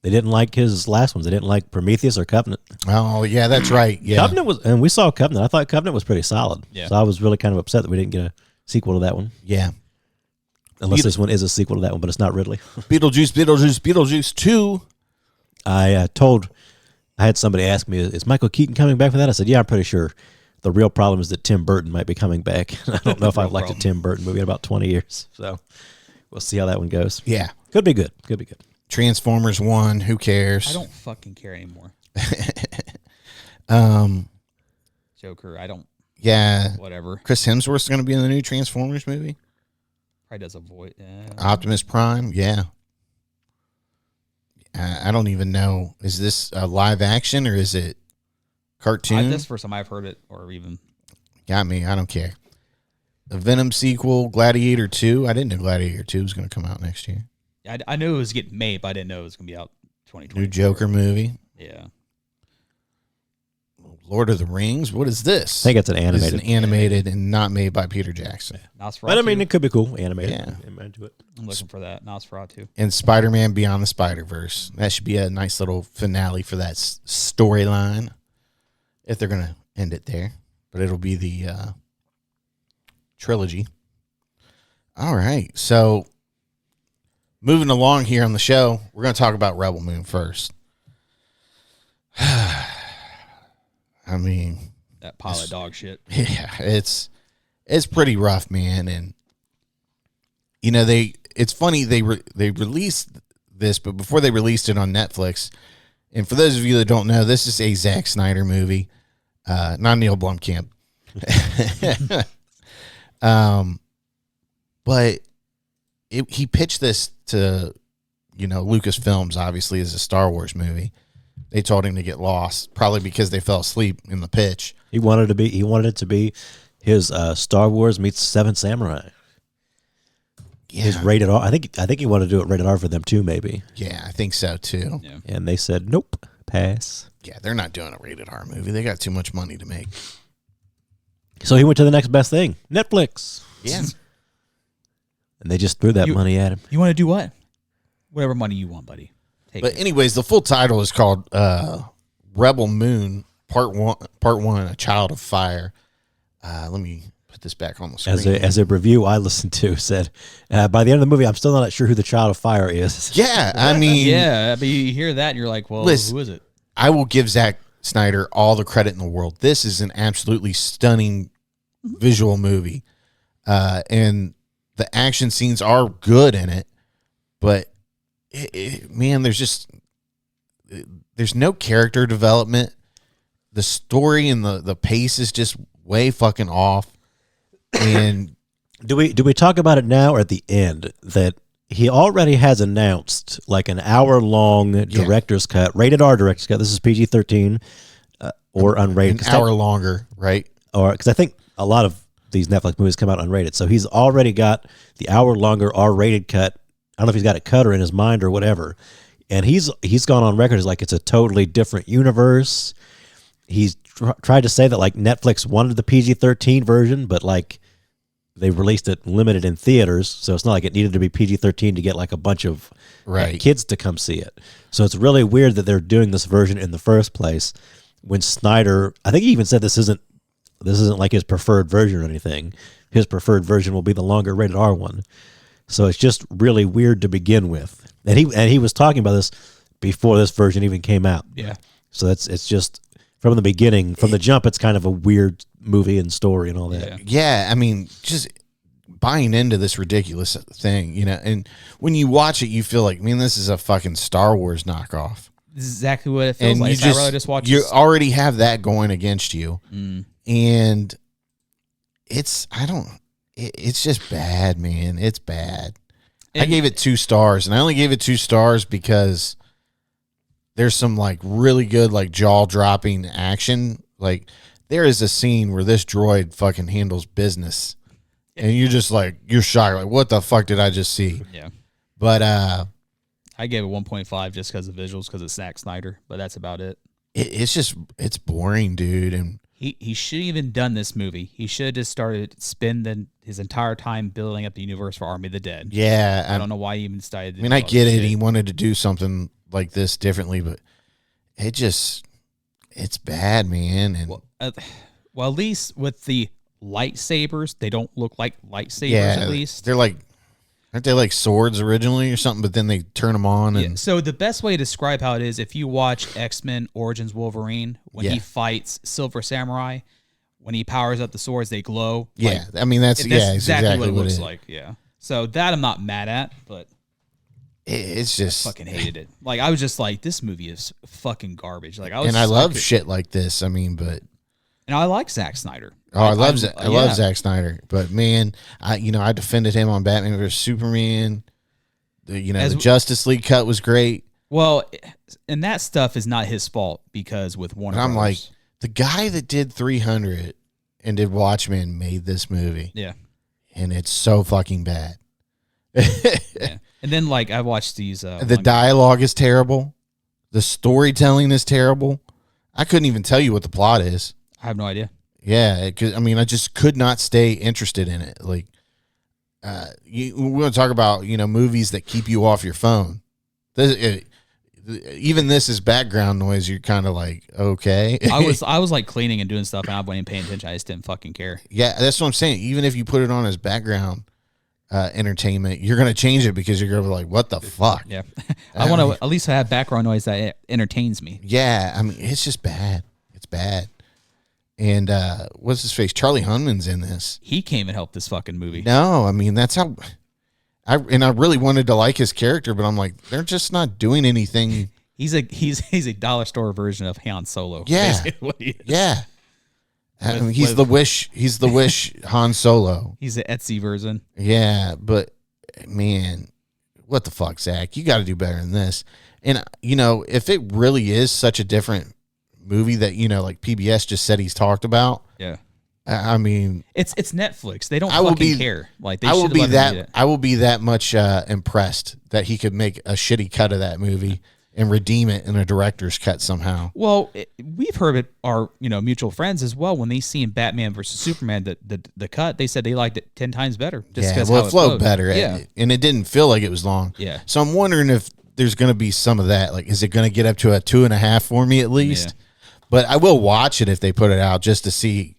didn't like his last ones. They didn't like Prometheus or Covenant. Oh, yeah, that's right. Yeah. Covenant was, and we saw Covenant. I thought Covenant was pretty solid. Yeah. So I was really kind of upset that we didn't get a sequel to that one. Yeah. Unless this one is a sequel to that one, but it's not Ridley. Beetlejuice 2. I had somebody ask me, is Michael Keaton coming back for that? I said, yeah, I'm pretty sure. The real problem is that Tim Burton might be coming back. I don't know if I've liked a Tim Burton movie in about 20 years. So we'll see how that one goes. Yeah. Could be good. Could be good. Transformers 1. Who cares? I don't fucking care anymore. Joker, I don't. Yeah. Whatever. Chris Hemsworth's going to be in the new Transformers movie. Probably does a voice. Optimus Prime. Yeah. I don't even know. Is this a live action or is it cartoon? That's the first time I've heard it, or even. Got me. I don't care. a Venom sequel, Gladiator 2. I didn't know Gladiator 2 was going to come out next year. I knew it was getting made, but I didn't know it was going to be out 2020. New Joker movie. Yeah. Lord of the Rings. What is this? I think it's an animated. It's an animated and not made by Peter Jackson. Nosferatu. But I mean, it could be cool. Animated. Yeah. I'm into it. I'm looking for that. Nosferatu. And Spider-Man Beyond the Spider-Verse. That should be a nice little finale for that storyline, if they're going to end it there. But it'll be the trilogy. All right. So, moving along here on the show, we're going to talk about Rebel Moon first. I mean, That pile of dog shit. yeah, it's pretty rough, man. And you know, it's funny they released this, but before they released it on Netflix, and for those of you that don't know, this is a Zack Snyder movie, not Neil Blomkamp. But he pitched this to, you know, Lucasfilms, obviously, as a Star Wars movie. They told him to get lost, probably because they fell asleep in the pitch. He wanted it to be his Star Wars meets Seven Samurai. Yeah. His rated R. I think he wanted to do it rated R for them too, maybe. Yeah, I think so too. Yeah. And they said nope, pass. Yeah, they're not doing a rated R movie. They got too much money to make. So he went to the next best thing, Netflix. Yeah. And they just threw that money at him. You want to do what? Whatever money you want, buddy. Take But it. anyways, the full title is called Rebel Moon Part 1, A Child of Fire. Let me put this back on the screen. As a review I listened to said, by the end of the movie, I'm still not sure who the Child of Fire is. Yeah, I mean, Yeah, but you hear that and you're like, well, Listen, who is it? I will give Zack Snyder all the credit in the world. This is an absolutely stunning visual movie. And the action scenes are good in it, but man, there's no character development. The story and the pace is just way fucking off. And Do we talk about it now or at the end that he already has announced like an hour-long director's cut, rated R director's cut. This is PG-13 or unrated. an hour longer, right? Or because I think a lot of these Netflix movies come out unrated, so he's already got the hour-longer R-rated cut. I don't know if he's got a cutter in his mind or whatever, and he's gone on record as like it's a totally different universe. He's tried to say that like Netflix wanted the PG-13 version, but like they released it limited in theaters, so it's not like it needed to be PG-13 to get like a bunch of kids to come see it. So it's really weird that they're doing this version in the first place when Snyder, I think he even said this isn't like his preferred version or anything. His preferred version will be the longer rated R one. So it's just really weird to begin with. And he was talking about this before this version even came out. Yeah. So it's just from the beginning, from the jump, it's kind of a weird movie and story and all that. Yeah, I mean, just buying into this ridiculous thing, you know, and when you watch it, you feel like, man, this is a fucking Star Wars knockoff. This is exactly what it feels And like. you So I'd rather just watch you this. already have that going against you. And it's just bad, man. It's bad. I gave it 2 stars, and I only gave it 2 stars because there's some like really good like jaw dropping action. Like there is a scene where this droid fucking handles business, and you're just like you're shocked, like what the fuck did I just see? Yeah. But I gave it 1.5 just because of visuals, because it's Zack Snyder, but that's about it. it's boring, dude, and. He should have even done this movie. He should have just started spending his entire time building up the universe for Army of the Dead. Yeah, I don't know why he even decided to I mean, do I all get this it. shit. He wanted to do something like this differently, but it's bad, man. And Well, at least with the lightsabers, they don't look like lightsabers. yeah, At least they're like, aren't they like swords originally or something? But then they turn them on, and Yeah, so the best way to describe how it is, if you watch X-Men Origins Wolverine, when he fights Silver Samurai, when he powers up the swords, they glow. yeah, I mean that's exactly what it what looks it is. like. Yeah. So that I'm not mad at, but It's just fucking hated it. Like I was just like, this movie is fucking garbage. Like I was, and I just love like, shit like this. I mean, but and I like Zack Snyder. I love yeah. Zack Snyder. But man, I defended him on Batman vs Superman. The Justice League cut was great. Well, and that stuff is not his fault because with Warner And I'm like, Brothers- the guy that did 300 and did Watchmen made this movie. yeah. and it's so fucking bad. Yeah. And then like I watched these. The dialogue is terrible. The storytelling is terrible. I couldn't even tell you what the plot is. I have no idea. Yeah, I just could not stay interested in it. Like, we're going to talk about movies that keep you off your phone. Even this is background noise. You're kind of like, okay. I was like cleaning and doing stuff, and I wasn't paying attention. I just didn't fucking care. Yeah, that's what I'm saying. Even if you put it on as background entertainment, you're going to change it because you're going to be like, what the fuck? Yeah, I want to at least have background noise that entertains me. Yeah, I mean, it's just bad. It's bad. And what's his face? Charlie Hunnam's in this. He came and helped this fucking movie. No, I mean that's how. I really wanted to like his character, but I'm like, they're just not doing anything. He's a dollar store version of Han Solo. Yeah, basically what he is. Yeah. I mean, he's the Wish Han Solo. He's the Etsy version. Yeah, but man, what the fuck, Zach? You got to do better than this. And if it really is such a different movie that like PBS just said he's talked about, yeah. I mean, it's Netflix. They don't fucking care. Like I will be that much impressed that he could make a shitty cut of that movie and redeem it in a director's cut somehow. Well, we've heard it. Our mutual friends as well. When they seen Batman versus Superman, the cut, they said they liked it 10 times better. Just yeah, well, it flowed better. Yeah, and it didn't feel like it was long. Yeah. So I'm wondering if there's going to be some of that. Like, is it going to get up to a 2.5 for me at least? Yeah. But I will watch it if they put it out just to see.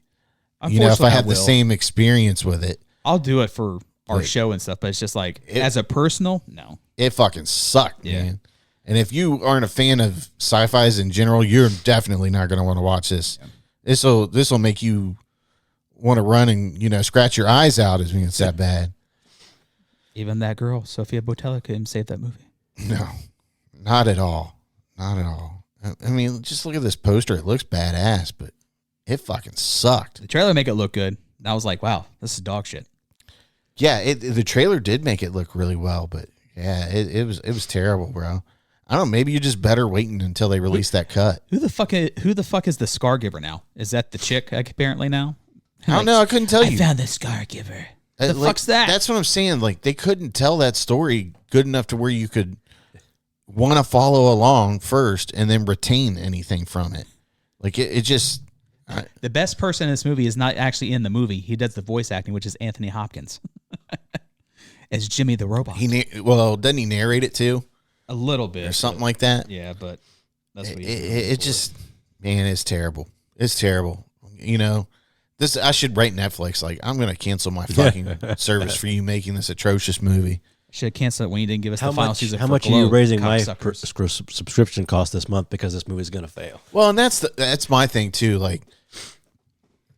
If I have the same experience with it. I'll do it for our show and stuff, but it's just like, as a personal, no. It fucking sucked, man. And if you aren't a fan of sci-fis in general, you're definitely not going to want to watch this. Yeah. This will make you want to run and, scratch your eyes out as being it's that bad. Even that girl, Sophia Boutella, couldn't save that movie. No, not at all. Not at all. I mean, just look at this poster. It looks badass, but it fucking sucked. The trailer make it look good. And I was like, wow, this is dog shit. Yeah, the trailer did make it look really well, but yeah, it was terrible, bro. I don't know, maybe you just better waiting until they release that cut. Who the fuck is the scar giver now? Is that the chick apparently now? I don't know, I couldn't tell you. I found the scar giver. The fuck's that? That's what I'm saying. Like, they couldn't tell that story good enough to where you could want to follow along first and then retain anything from it. Like, it just... The best person in this movie is not actually in the movie. He does the voice acting, which is Anthony Hopkins as Jimmy the Robot. Doesn't he narrate it too? A little bit. Or something like that? Yeah, but that's what it just... Man, it's terrible. It's terrible. This I should write Netflix. Like, I'm going to cancel my fucking service for you making this atrocious movie. Should have canceled it when you didn't give us the final season. How much are you raising my subscription cost this month because this movie's going to fail? Well, and that's my thing too. Like,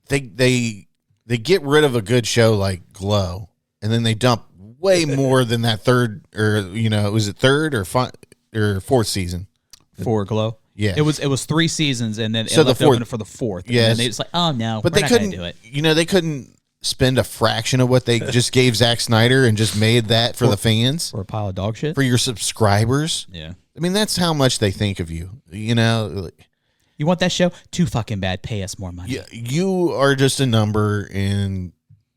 they get rid of a good show like Glow, and then they dump way more than that third, or was it third or fourth season for Glow? Yeah, it was 3 seasons, and then it left open for the fourth. Yeah, and then it's like, oh no, but they couldn't do it. They couldn't spend a fraction of what they just gave Zack Snyder and just made that for the fans, for a pile of dog shit for your subscribers. Yeah, I mean, that's how much they think of you. You want that show? Too fucking bad. Pay us more money. You are just a number, and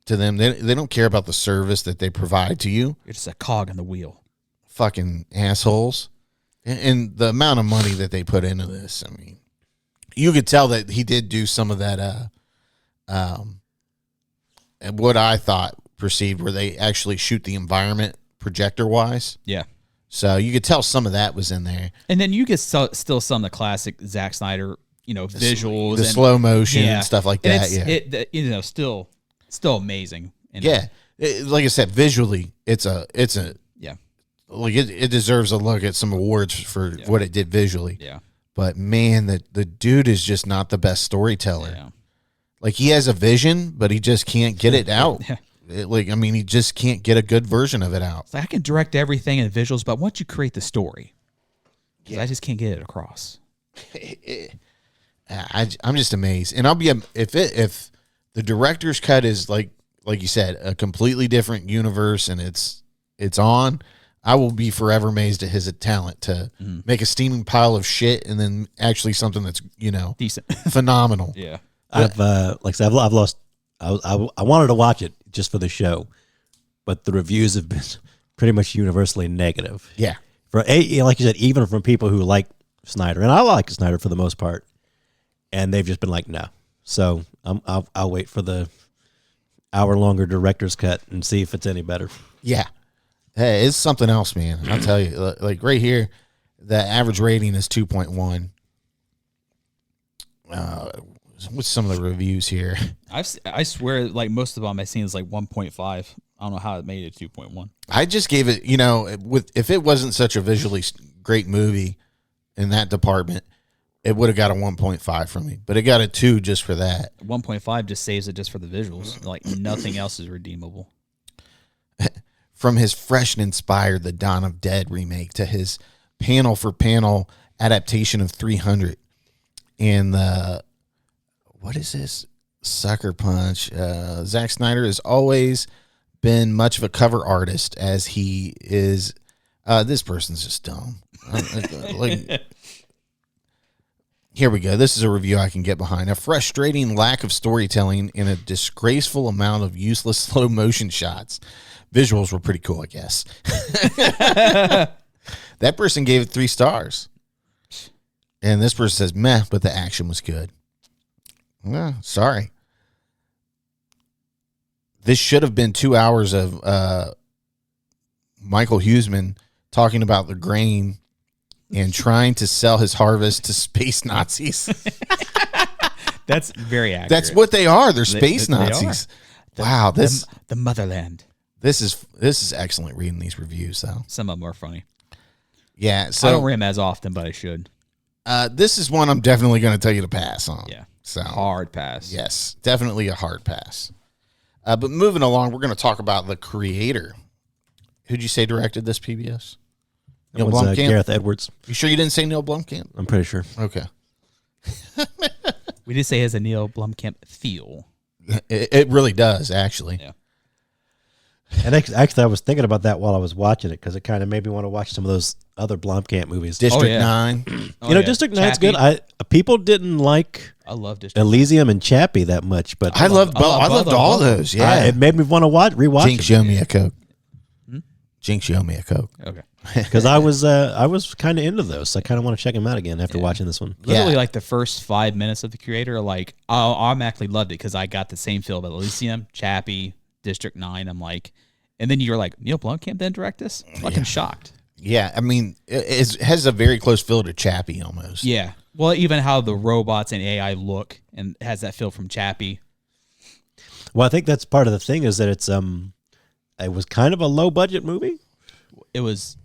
to them, they don't care about the service that they provide to you. You're just a cog in the wheel. Fucking assholes. And the amount of money that they put into this, I mean, you could tell that he did do some of that, and what I thought perceived where they actually shoot the environment projector-wise. Yeah. So you could tell some of that was in there. And then you get still some of the classic Zack Snyder, visuals. The slow motion and stuff like that. Still amazing. Yeah. Like I said, visually, it's a yeah. Like it deserves a look at some awards for what it did visually. Yeah. But man, the dude is just not the best storyteller. Yeah. Like, he has a vision, but he just can't get it out. Yeah. He just can't get a good version of it out. It's like, I can direct everything in visuals, but once you create the story, I just can't get it across. I'm just amazed, and I'll be if the director's cut is like you said, a completely different universe, and it's on. I will be forever amazed at his talent to make a steaming pile of shit and then actually something that's decent, phenomenal. Yeah, I've lost. I wanted to watch it just for the show, but the reviews have been pretty much universally negative. Yeah. Like you said, even from people who like Snyder, and I like Snyder for the most part, and they've just been like, no. So I'll wait for the hour longer director's cut and see if it's any better. Yeah. Hey, it's something else, man. I'll tell you. Like right here, the average rating is 2.1. What's some of the reviews here? I swear, like most of them I've seen is like 1.5. I don't know how it made it 2.1. I just gave it, if it wasn't such a visually great movie in that department, it would have got a 1.5 from me. But it got a 2 just for that. 1.5 just saves it just for the visuals. Like nothing else is redeemable. From his fresh and inspired The Dawn of Dead remake to his panel for panel adaptation of 300 and what is this? Sucker Punch. Zack Snyder has always been much of a cover artist as he is. This person's just dumb. Here we go. This is a review I can get behind. A frustrating lack of storytelling and a disgraceful amount of useless slow motion shots. Visuals were pretty cool, I guess. That person gave it 3 stars. And this person says, meh, but the action was good. Well, sorry. This should have been 2 hours of Michael Huseman talking about the grain and trying to sell his harvest to space Nazis. That's very accurate. That's what they are. They're space Nazis. Wow, the motherland. This is excellent reading these reviews, though. Some of them are funny. Yeah, so I don't read them as often, but I should. This is one I'm definitely going to tell you to pass on. Yeah, so hard pass. Yes, definitely a hard pass. But moving along, we're going to talk about the creator. Who'd you say directed this PBS? Neil Blomkamp? Gareth Edwards. You sure you didn't say Neil Blomkamp? I'm pretty sure. Okay. We did say it has a Neil Blomkamp feel. It really does, actually. Yeah. And actually, I was thinking about that while I was watching it because it kind of made me want to watch some of those other Blomkamp movies. District 9. District 9's good. People didn't like I love District Elysium and Chappie that much, but I loved all those. Yeah, it made me want to rewatch. Jinx, show me a Coke. Jinx, show me a Coke. Okay. Because I was kind of into those. So I kind of want to check them out again after watching this one. Literally, like the first 5 minutes of the creator, like I automatically loved it because I got the same feel about Elysium, Chappie, District 9. I'm like, and then you're like, Neil Blomkamp didn't direct this? Fucking shocked. Yeah, I mean, it has a very close feel to Chappie almost. Yeah. Well, even how the robots and AI look and has that feel from Chappie. Well, I think that's part of the thing is that it was kind of a low budget movie. It was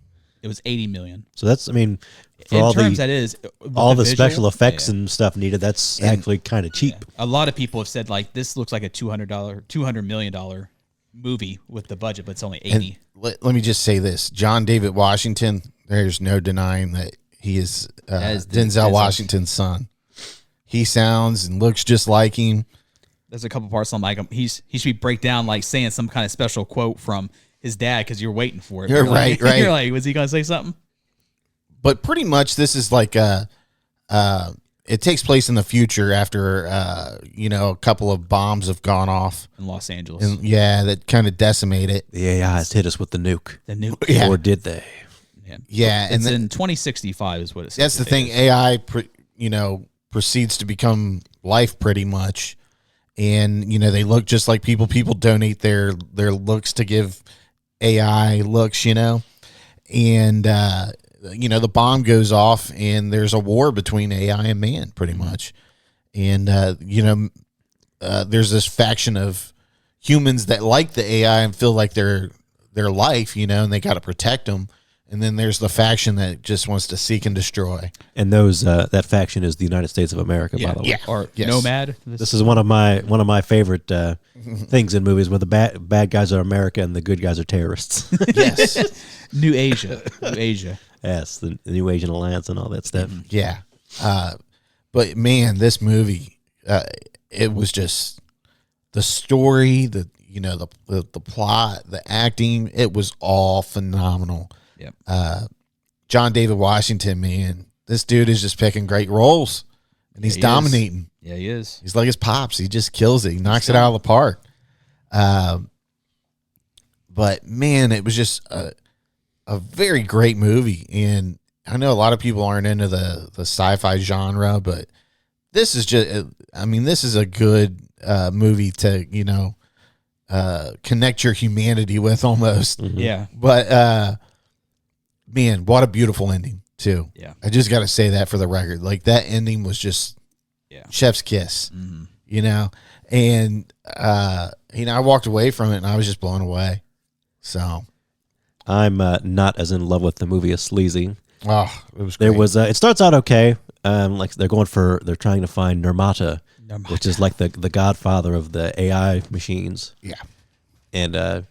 80 million. So that's, I mean, for In all terms the that is all the visual, special effects and stuff needed, that's actually kind of cheap. A lot of people have said like this looks like a $200 million movie with the budget, but it's only 80. Let me just say this: John David Washington. There's no denying that he is Denzel Washington's son. He sounds and looks just like him. There's a couple parts I'm like he should be break down like saying some kind of special quote from his dad because you're waiting for it. You're right. You're like, was he gonna say something? But pretty much this is like it takes place in the future after a couple of bombs have gone off In Los Angeles. and that kind of decimate it. The AIs hit us with the nuke. The new Yeah. Or did they? Yeah, It's and in 2065 is what it says. that's the thing. AI proceeds to become life pretty much, and they look just like people. People donate their looks to give AI looks, and the bomb goes off and there's a war between AI and man pretty much. And, there's this faction of humans that like the AI and feel like their life, and they got to protect them. And then there's the faction that just wants to seek and destroy. And those that faction is the United States of America, by the way. Yeah. Or Yes. Nomad. This is one of my favorite things in movies where the bad guys are America and the good guys are terrorists. Yes. New Asia. Yes, the New Asian Alliance and all that stuff. Yeah. But man, this movie, it was just the story, the plot, the acting, it was all phenomenal. Yep. John David Washington, man, this dude is just picking great roles and he's dominating. Yeah, he is. He's like his pops. He just kills it. He knocks it out of the park. But man, it was just a very great movie. And I know a lot of people aren't into the sci-fi genre, but this is just, I mean, this is a good movie to, you know, connect your humanity with almost. Yeah. But man, what a beautiful ending too. Yeah. I just got to say that for the record. Like that ending was just chef's kiss, you know? And, you know, I walked away from it and I was just blown away. So I'm not as in love with the movie as Sleazy. oh, it was great. There was it starts out okay. Like they're trying to find Nirmata, which is like the godfather of the AI machines. Yeah. And I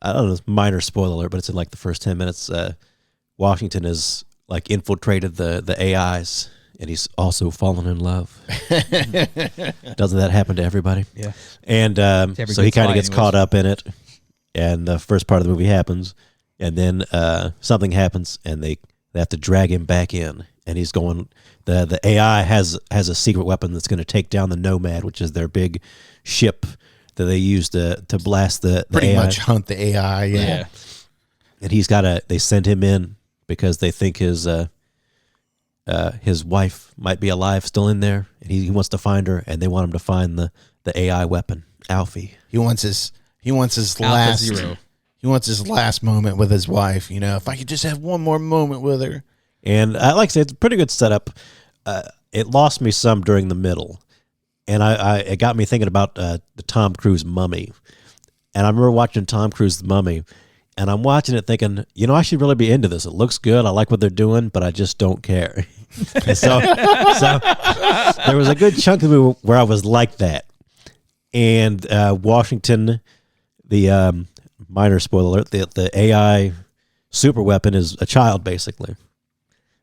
don't know, it's a minor spoiler alert, but it's in like the first 10 minutes. Washington has like infiltrated the AIs, and he's also fallen in love. Doesn't that happen to everybody? Yeah. And so he kind of gets caught up in it, and the first part of the movie happens, and then something happens, and they have to drag him back in, and he's going. The AI has a secret weapon that's going to take down the Nomad, which is their big ship that they use to blast the Pretty AI. much hunt the AI. Yeah. And they send him in because they think his wife might be alive still in there, and he wants to find her, and they want him to find the AI weapon, Alfie. He wants his last Zero. He wants his last moment with his wife. You know, if I could just have one more moment with her. And like I said, it's a pretty good setup. It lost me some during the middle, and it got me thinking about the Tom Cruise Mummy. And I remember watching Tom Cruise Mummy, and I'm watching it thinking, you know, I should really be into this. It looks good. I like what they're doing, but I just don't care. so there was a good chunk of the movie where I was like that. And Washington, the minor spoiler alert, the AI super weapon is a child, basically.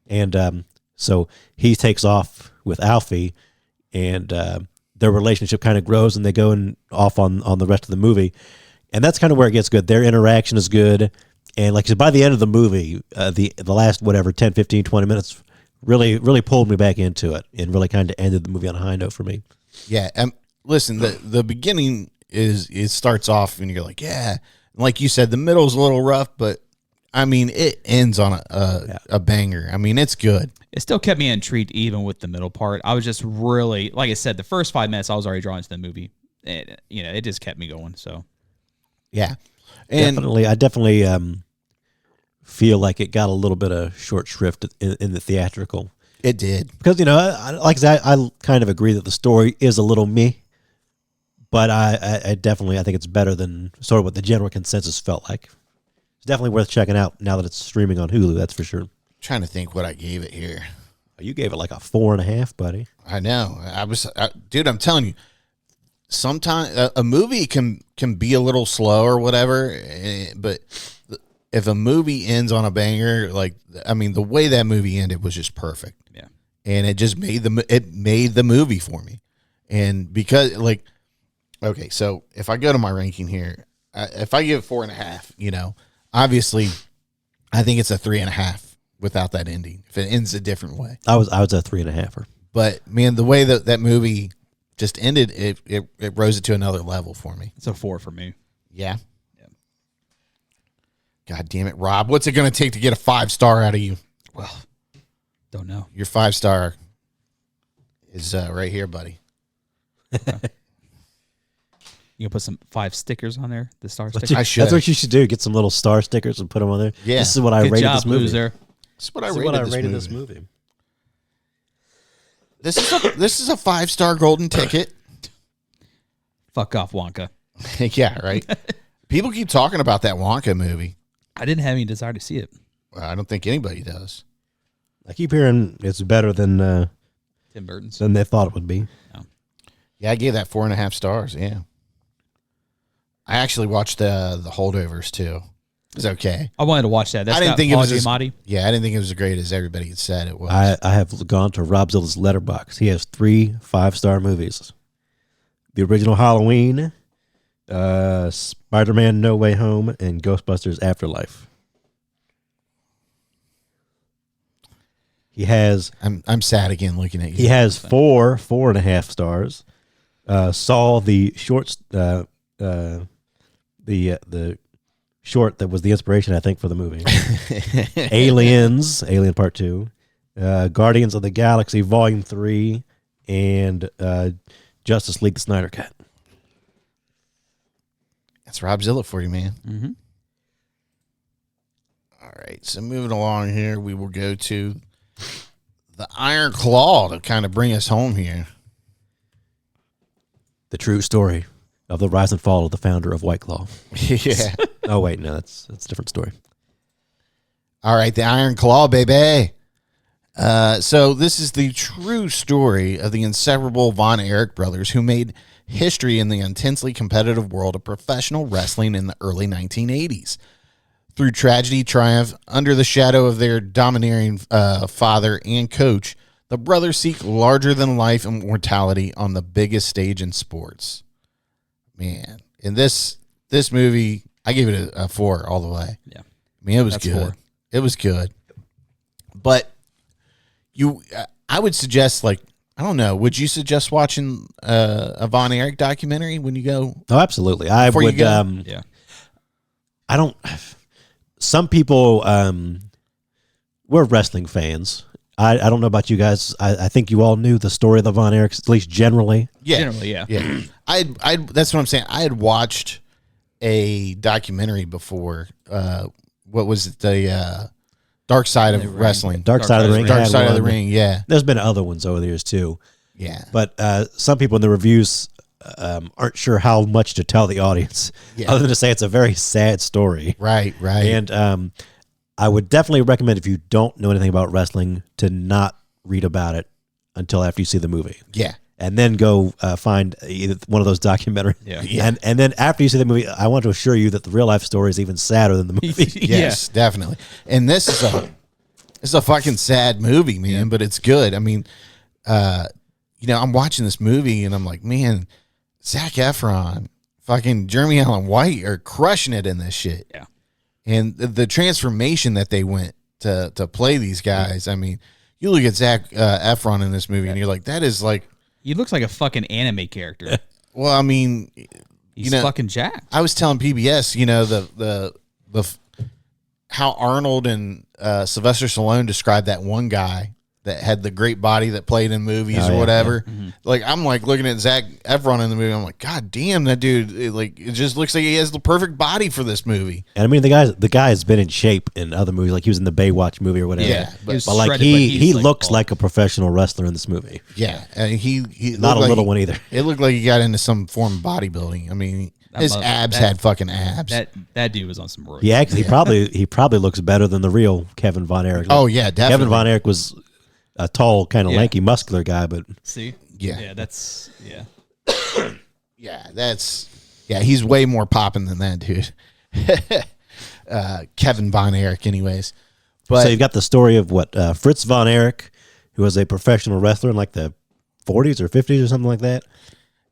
And so he takes off with Alfie, and their relationship kind of grows, and they go off on the rest of the movie. And that's kind of where it gets good. Their interaction is good. And like I said, by the end of the movie, the last, 10, 15, 20 minutes really, really pulled me back into it and really kind of ended the movie on a high note for me. Yeah. Listen, the beginning it starts off and you're like, yeah. Like you said, the middle's a little rough, but I mean, it ends on a banger. I mean, it's good. It still kept me intrigued even with the middle part. I was just really, like I said, the first 5 minutes I was already drawn to the movie. It just kept me going. So yeah, and I definitely feel like it got a little bit of short shrift in the theatrical. It did, because like I said, I kind of agree that the story is a little meh, but I definitely think it's better than sort of what the general consensus felt like. It's definitely worth checking out now that it's streaming on Hulu. That's for sure. I'm trying to think what I gave it here. You gave it like a 4.5, buddy. I know. Dude, I'm telling you, sometimes a movie can be a little slow or whatever, but if a movie ends on a banger, like, I mean, the way that movie ended was just perfect. Yeah. And it just made the movie for me. And because, like, okay, so if I go to my ranking here, if I give it 4.5, obviously I think it's a 3.5 without that ending. If it ends a different way. I was a 3.5. But man, the way that movie just ended, it rose it to another level for me. it's a 4 for me. Yeah. God damn it, Rob. What's it going to take to get a 5-star out of you? Well, don't know. Your 5-star is right here, buddy. You can put some 5 stickers on there. The star I stickers. should. That's what you should do. Get some little star stickers and put them on there. Yeah. This is what I Good rated job, this movie. loser. This is what I This is rated, what I rated this this movie. movie. This is a 5-star golden ticket. Fuck off, Wonka. Yeah, right. People keep talking about that Wonka movie. I didn't have any desire to see it. Well, I don't think anybody does. I keep hearing it's better than Tim Burton's. they thought it would be. Yeah, I gave that 4.5 stars. Yeah. I actually watched the Holdovers too. It was okay. I wanted to watch that. That's I didn't got think it Paul was as, Giamatti. Yeah, I didn't think it was as great as everybody had said it was. I have gone to Robzilla's letterbox. He has 3 5-star movies: the original Halloween, Spider-Man: No Way Home, and Ghostbusters: Afterlife. He has. I'm sad again looking at you. He has 4.5 stars. Saw the the short that was the inspiration, I think, for the movie. Alien Part 2, Guardians of the Galaxy Volume 3, and Justice League the Snyder Cut. That's Robzilla for you, man. Mm-hmm. All right, so moving along here, we will go to the Iron Claw to kind of bring us home here. The true story of the rise and fall of the founder of White Claw. Yeah. Oh, wait, no, that's a different story. All right, the Iron Claw, baby. So this is the true story of the inseparable Von Erich brothers who made history in the intensely competitive world of professional wrestling in the early 1980s. Through tragedy, triumph, under the shadow of their domineering father and coach, the brothers seek larger-than-life immortality on the biggest stage in sports. Man, in this movie, I gave it a 4 all the way. Yeah. I mean, it was That's good. 4. It was good. But I would suggest, like, I don't know, would you suggest watching a Von Erich documentary when you go? Oh, absolutely. I Before you would. go? Yeah. I don't. Some people, we're wrestling fans. I don't know about you guys. I think you all knew the story of the Von Erichs, at least generally. Yeah. Generally, yeah. Yeah. I that's what I'm saying. I had watched a documentary before. What was it? The Dark Side of Wrestling. Dark Side of the Ring. Dark had Side of the one. Ring, yeah. There's been other ones over the years too. Yeah. But some people in the reviews aren't sure how much to tell the audience, Yeah. other than to say it's a very sad story. Right. And I would definitely recommend, if you don't know anything about wrestling, to not read about it until after you see the movie. Yeah. And then go find either one of those documentaries. Yeah. And then after you see the movie, I want to assure you that the real life story is even sadder than the movie. Yes, definitely. And this is a fucking sad movie, man, but it's good. I mean, I'm watching this movie and I'm like, man, Zac Efron, fucking Jeremy Allen White are crushing it in this shit. Yeah. And the transformation that they went to play these guys. I mean, you look at Zac Efron in this movie and you're like, that is like, He looks like a fucking anime character. well, I mean, He's fucking jacked. I was telling PBS, the how Arnold and Sylvester Stallone described that one guy that had the great body that played in movies or whatever. Yeah. Mm-hmm. Like, I'm like looking at Zac Efron in the movie. I'm like, God damn, that dude! It just looks like he has the perfect body for this movie. And I mean, the guy has been in shape in other movies, like he was in the Baywatch movie or whatever. Yeah, but like he looks like a professional wrestler in this movie. Yeah, and he not a little one either. It looked like he got into some form of bodybuilding. I mean, his abs had fucking abs. That dude was on some roids. Yeah, actually, he probably looks better than the real Kevin Von Erich. Oh yeah, definitely. Kevin Von Erich was a tall, kind of lanky, muscular guy, but see, yeah, that's he's way more popping than that dude. Kevin Von Erich, anyways. But so you've got the story of Fritz Von Erich, who was a professional wrestler in like the 40s or 50s or something like that.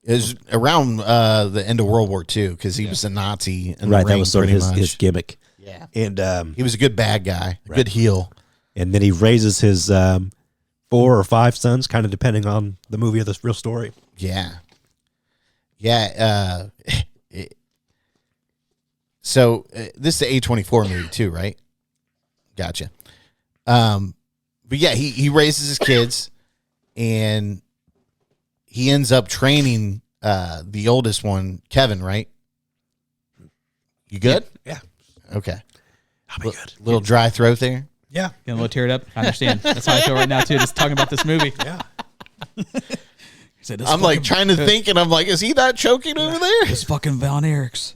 It was around the end of World War II because he was a Nazi. In Right, the ring, that was sort of pretty his gimmick. Yeah, and he was a good bad guy, a good heel. And then he raises his 4 or 5 sons, kind of depending on the movie or the real story. Yeah. So this is the A24 movie too, right? Gotcha. But yeah, he raises his kids, and he ends up training the oldest one, Kevin, right? You good? Yeah. Okay. I'll be good. Little dry throat there. Yeah. getting a little teared up. I understand. That's how I feel right now too. Just talking about this movie. Yeah. I'm like trying to think, and I'm like, is he not choking over there? It's fucking Von Erichs.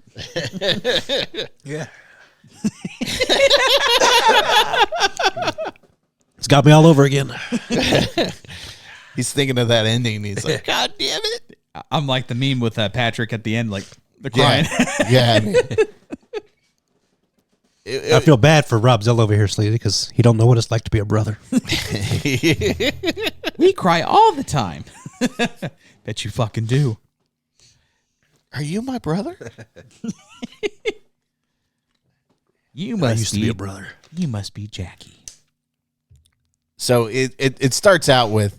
Yeah. It's got me all over again. He's thinking of that ending. He's like, God damn it. I'm like the meme with Patrick at the end, like the crying. Yeah. I feel bad for Robzilla over here, Sleazy, because he don't know what it's like to be a brother. We cry all the time. Bet you fucking do. Are you my brother? You must used to be a brother. You must be Jackie. So it starts out with,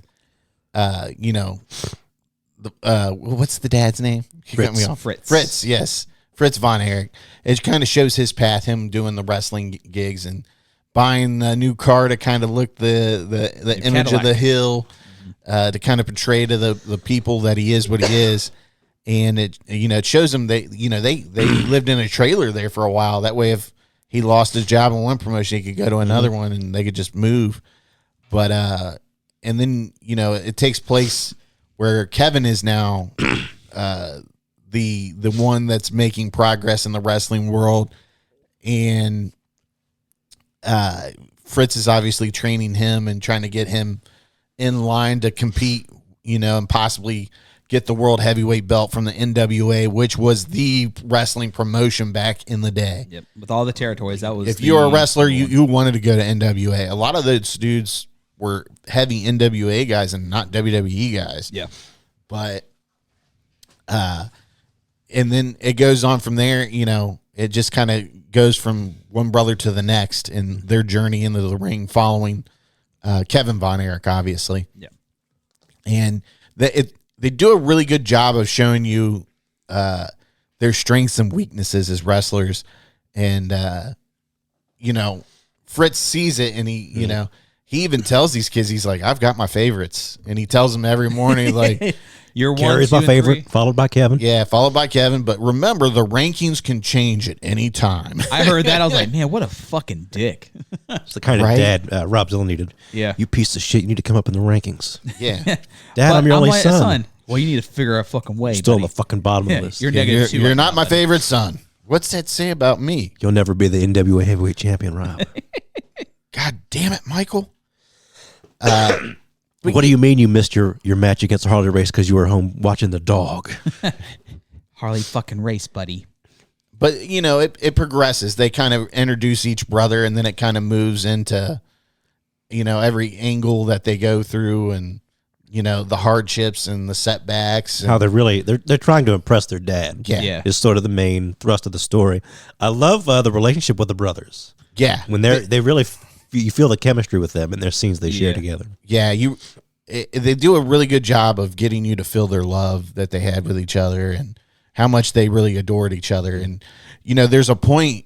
what's the dad's name? He cut me off. Fritz. Fritz, yes. Fritz Von Erich. It kind of shows his path, him doing the wrestling gigs and buying a new car to kind of look the image Cadillac. of the hill, to kind of portray to the people that he is what he is. And it shows him they lived in a trailer there for a while. That way, if he lost his job in one promotion, he could go to another one and they could just move. But and then it takes place where Kevin is now the one that's making progress in the wrestling world, and Fritz is obviously training him and trying to get him in line to compete, and possibly get the world heavyweight belt from the NWA, which was the wrestling promotion back in the day. Yep. With all the territories, that was. If you're a wrestler, you wanted to go to NWA. A lot of those dudes were heavy NWA guys and not WWE guys. Yeah. But, and then it goes on from there. It just kind of goes from one brother to the next in their journey into the ring, following Kevin Von Erich, obviously. Yeah. And they do a really good job of showing you their strengths and weaknesses as wrestlers. And, Fritz sees it, and he even tells these kids, he's like, I've got my favorites. And he tells them every morning, like, You're one, Gary's two, my and favorite, three. followed by Kevin. yeah, followed by Kevin. But remember, the rankings can change at any time. I heard that. I was like, man, what a fucking dick. It's the kind of Right? dad Robzilla needed. Yeah. You piece of shit, you need to come up in the rankings. Yeah. Dad, But I'm your only like, son. Well, you need to figure out a fucking way. Still on buddy. the fucking bottom Yeah, of the list. you're You're, negative 2. you're right not now, my buddy. favorite son. What's that say about me? You'll never be the NWA heavyweight champion, Rob. God damn it, Michael. What do you mean you missed your match against the Harley race because you were home watching the dog? Harley fucking race, buddy. But, it progresses. They kind of introduce each brother, and then it kind of moves into, every angle that they go through, and, the hardships and the setbacks. And, How they're trying to impress their dad. yeah. Yeah. Is sort of the main thrust of the story. I love the relationship with the brothers. Yeah. When they really you feel the chemistry with them and their scenes they share Yeah. together. Yeah, they do a really good job of getting you to feel their love that they had with each other and how much they really adored each other. And there's a point,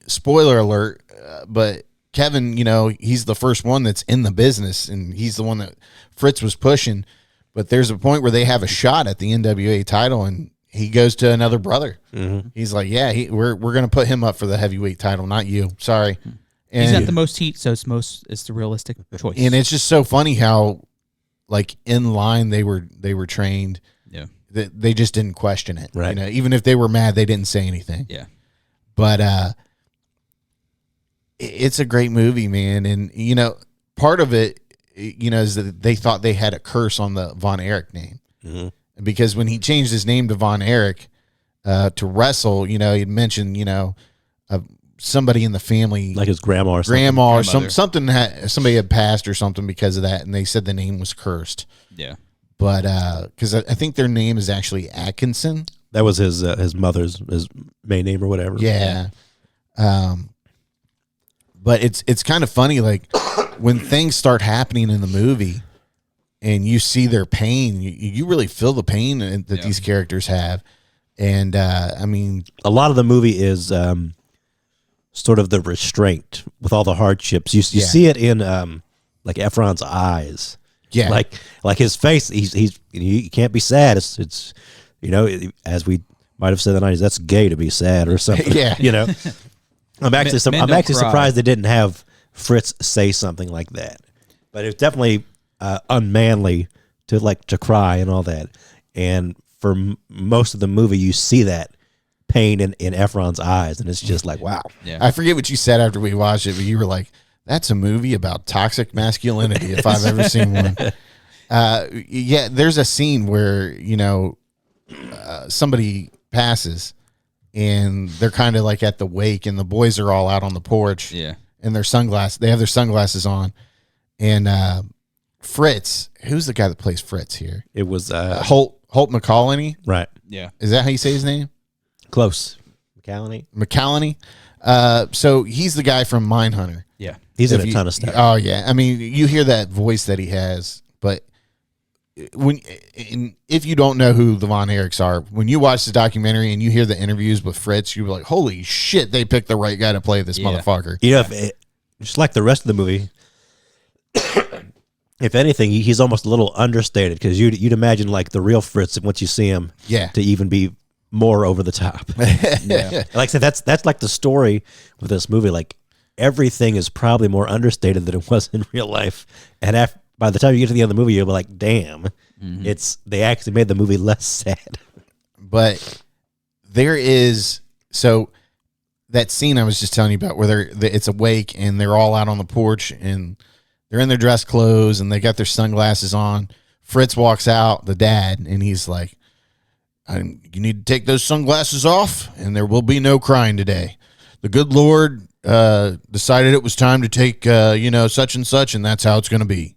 spoiler alert, but Kevin, he's the first one that's in the business, and he's the one that Fritz was pushing. But there's a point where they have a shot at the NWA title, and he goes to another brother. Mm-hmm. He's like, "Yeah, we're going to put him up for the heavyweight title, not you. Sorry." And, He's got the most heat, so it's the realistic choice. and it's just so funny how, like, in line they were trained. yeah. That they just didn't question it. Right. Even if they were mad, they didn't say anything. Yeah. But it's a great movie, man. And part of it, is that they thought they had a curse on the Von Erich name, because when he changed his name to Von Erich to wrestle, he mentioned somebody in the family, Like his grandma or something. grandma or Grandmother. something somebody had passed or something because of that, and they said the name was cursed. Yeah. But because I think their name is actually Atkinson. That was his mother's his main name or whatever. Yeah. But it's kind of funny, like when things start happening in the movie and you see their pain, you really feel the pain that these characters have. And I mean, A lot of the movie is sort of the restraint with all the hardships. You see it in like Efron's eyes. yeah, Like his face, he can't be sad. It's as we might have said in the 90s, that's gay to be sad or something. Yeah. I'm actually Men I'm don't actually cry. surprised they didn't have Fritz say something like that. But it's definitely unmanly to cry and all that. And for most of the movie, you see that pain in Efron's eyes, and it's just like, wow. Yeah. I forget what you said after we watched it, but you were like, "That's a movie about toxic masculinity if I've ever seen one." Yeah, there's a scene where somebody passes, and they're kind of like at the wake, and the boys are all out on the porch, Yeah. and they have their sunglasses on, and Fritz, who's the guy that plays Fritz here? It was Holt McCallany. right. Yeah. Is that how you say his name? Close. McCallany. McCallany. So he's the guy from Mindhunter. Yeah. He's in If a you- ton of stuff. Oh yeah, I mean, you hear that voice that he has, but if you don't know who the Von Erichs are, when you watch the documentary and you hear the interviews with Fritz, you're like, holy shit, they picked the right guy to play this motherfucker. Just like the rest of the movie, if anything, he's almost a little understated because you'd imagine like the real Fritz once you see him, to even be more over the top. Like I said, that's like the story with this movie. Like everything is probably more understated than it was in real life, and by the time you get to the end of the movie, you'll be like, damn, they actually made the movie less sad. But there is, so that scene I was just telling you about where it's a wake and they're all out on the porch and they're in their dress clothes and they got their sunglasses on. Fritz walks out, the dad, and he's like, you need to take those sunglasses off and there will be no crying today. The good Lord decided it was time to take, such and such, and that's how it's going to be.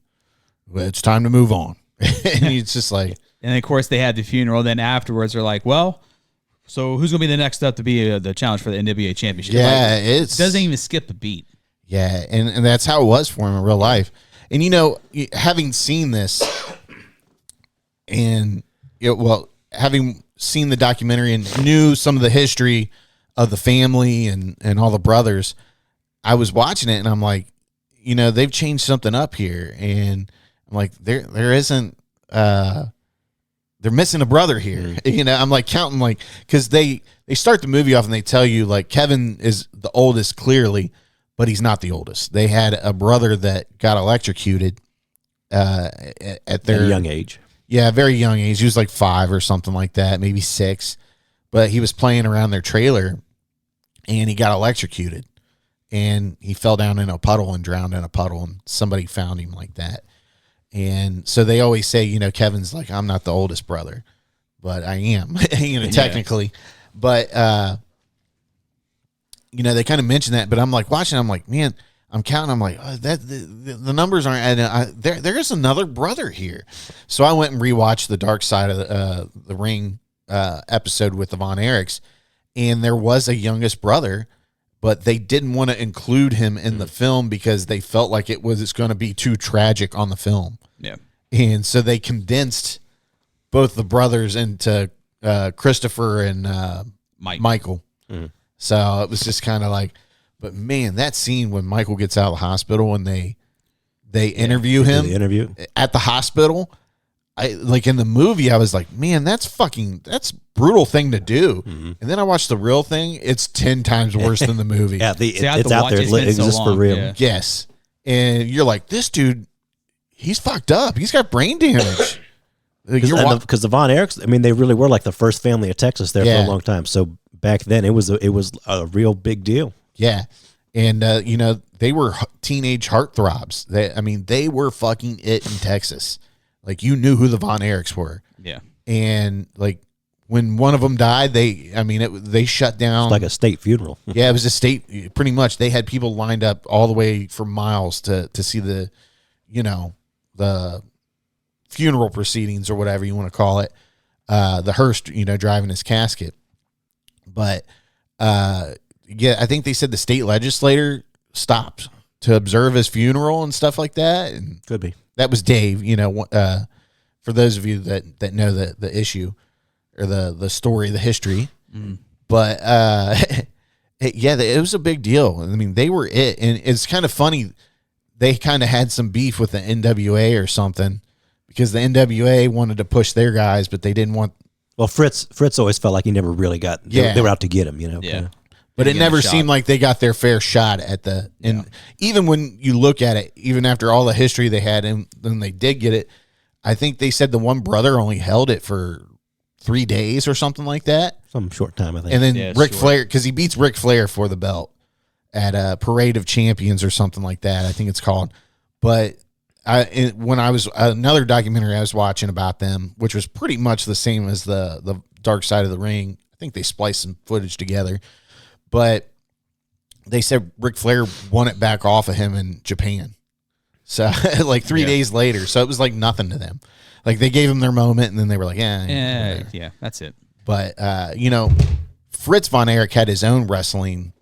It's time to move on. And he's just like, and of course they had the funeral. Then afterwards they're like, well, so who's going to be the next up to be the challenge for the NWA championship? Yeah, like, it doesn't even skip a beat. Yeah. And that's how it was for him in real life. And, having seen this and, having seen the documentary and knew some of the history of the family and all the brothers, I was watching it and I'm like, they've changed something up here. And I'm like, there isn't, they're missing a brother here. I'm like counting, like, cause they start the movie off and they tell you like Kevin is the oldest clearly, but he's not the oldest. They had a brother that got electrocuted, at their young age. Yeah. Very young age. He was like 5 or something like that, maybe 6, but he was playing around their trailer and he got electrocuted and he fell down in a puddle and drowned in a puddle and somebody found him like that. And so they always say, Kevin's like, I'm not the oldest brother, but I am, technically. But, they kind of mention that, but I'm like watching, I'm like, man, I'm counting. I'm like, the numbers aren't adding. There's another brother here. So I went and rewatched the Dark Side of the Ring episode with the Von Erichs, and there was a youngest brother, but they didn't want to include him in the film because they felt like it's going to be too tragic on the film. Yeah. And so they condensed both the brothers into Christopher and Michael. Mm-hmm. So it was just kind of like, but man, that scene when Michael gets out of the hospital and they interview him at the hospital, I like in the movie, I was like, man, that's brutal thing to do. Mm-hmm. And then I watched the real thing. It's 10 times worse than the movie. It's out there. It exists for real. Yeah. Yes. And you're like, this dude, he's fucked up. He's got brain damage. Because the Von Erichs, I mean, they really were like the first family of Texas there for a long time. So back then it was a real big deal. Yeah. And, they were teenage heartthrobs. They were fucking it in Texas. Like, you knew who the Von Erichs were. Yeah. And, like, when one of them died, they shut down. It's like a state funeral. Yeah, it was a state, pretty much. They had people lined up all the way for miles to see the funeral proceedings or whatever you want to call it. The hearse, driving his casket. But, I think they said the state legislator stopped to observe his funeral and stuff like that. And could be. That was Dave, for those of you that know the issue or the story, the history. Mm. But, it was a big deal. I mean, they were it. And it's kind of funny. They kind of had some beef with the NWA or something because the NWA wanted to push their guys, but they didn't want. Well, Fritz always felt like he never really got. They were out to get him, Yeah. Kinda. But it never seemed like they got their fair shot at the. And even when you look at it, even after all the history they had, and then they did get it, I think they said the one brother only held it for 3 days or something like that. Some short time, I think. And then Ric Flair, because he beats Ric Flair for the belt at a Parade of Champions or something like that, I think it's called. But when I was another documentary I was watching about them, which was pretty much the same as the Dark Side of the Ring. I think they spliced some footage together, but they said Ric Flair won it back off of him in Japan. So like 3 days later, so it was like nothing to them. Like they gave him their moment, and then they were like, yeah, that's it. But Fritz Von Erich had his own wrestling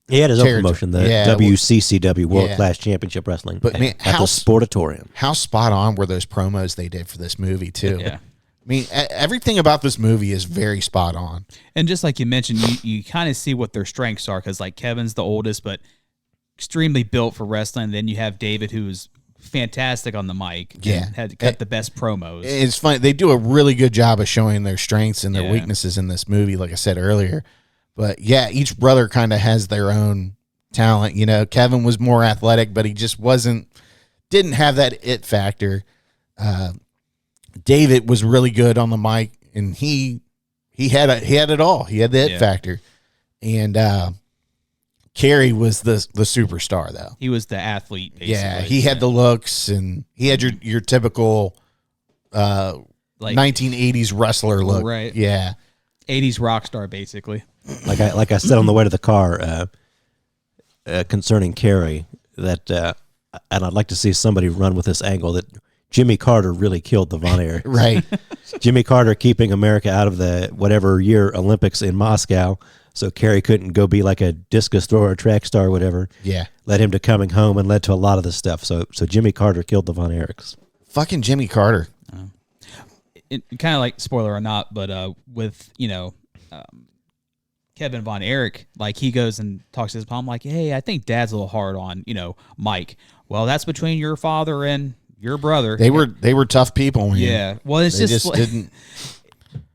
He had his own territory. promotion, the Yeah, WCCW World Class Championship Wrestling, But, man, at the Sportatorium. How spot on were those promos they did for this movie too? Yeah. I mean, everything about this movie is very spot on. And just like you mentioned, you kind of see what their strengths are because like Kevin's the oldest, but extremely built for wrestling. Then you have David, who's fantastic on the mic. Yeah. And had to cut the best promos. It's funny. They do a really good job of showing their strengths and their Yeah. weaknesses in this movie, like I said earlier. But yeah, each brother kind of has their own talent. You know, Kevin was more athletic, but he just didn't have that it factor. David was really good on the mic, and he had it all. He had the it factor, and Kerry was the superstar though. He was the athlete. Basically. Yeah, he had the looks, and he had your typical like 1980s wrestler look. Right. Yeah. 80s rock star, basically. Like I said on the way to the car concerning Kerry, that and I'd like to see somebody run with this angle that Jimmy Carter really killed the Von Erichs. Right. Jimmy Carter keeping America out of the whatever year Olympics in Moscow, so Kerry couldn't go be like a discus thrower or track star or whatever. Yeah. Led him to coming home and led to a lot of this stuff. So Jimmy Carter killed the Von Erichs. Fucking Jimmy Carter. Kind of like, spoiler or not, but with, Kevin Von Erich, like he goes and talks to his mom like, hey, I think Dad's a little hard on, Mike. Well, that's between your father and your brother. They were tough people. Man. Yeah. Well, it's They just just didn't.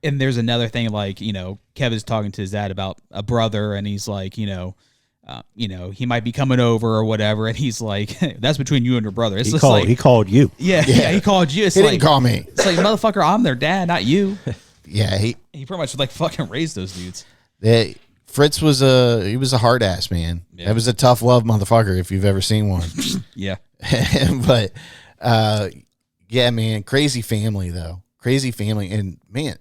And there's another thing, like, Kevin's talking to his dad about a brother, and he's like, he might be coming over or whatever, and he's like, that's between you and your brother. It's He called you. yeah, he called you. It's He like, didn't call me. It's like, motherfucker, I'm their dad, not you. Yeah, He pretty much like fucking raised those dudes. Fritz was a hard ass man. Yeah. That was a tough love motherfucker if you've ever seen one. Yeah. But yeah, man, crazy family though. Crazy family, and man,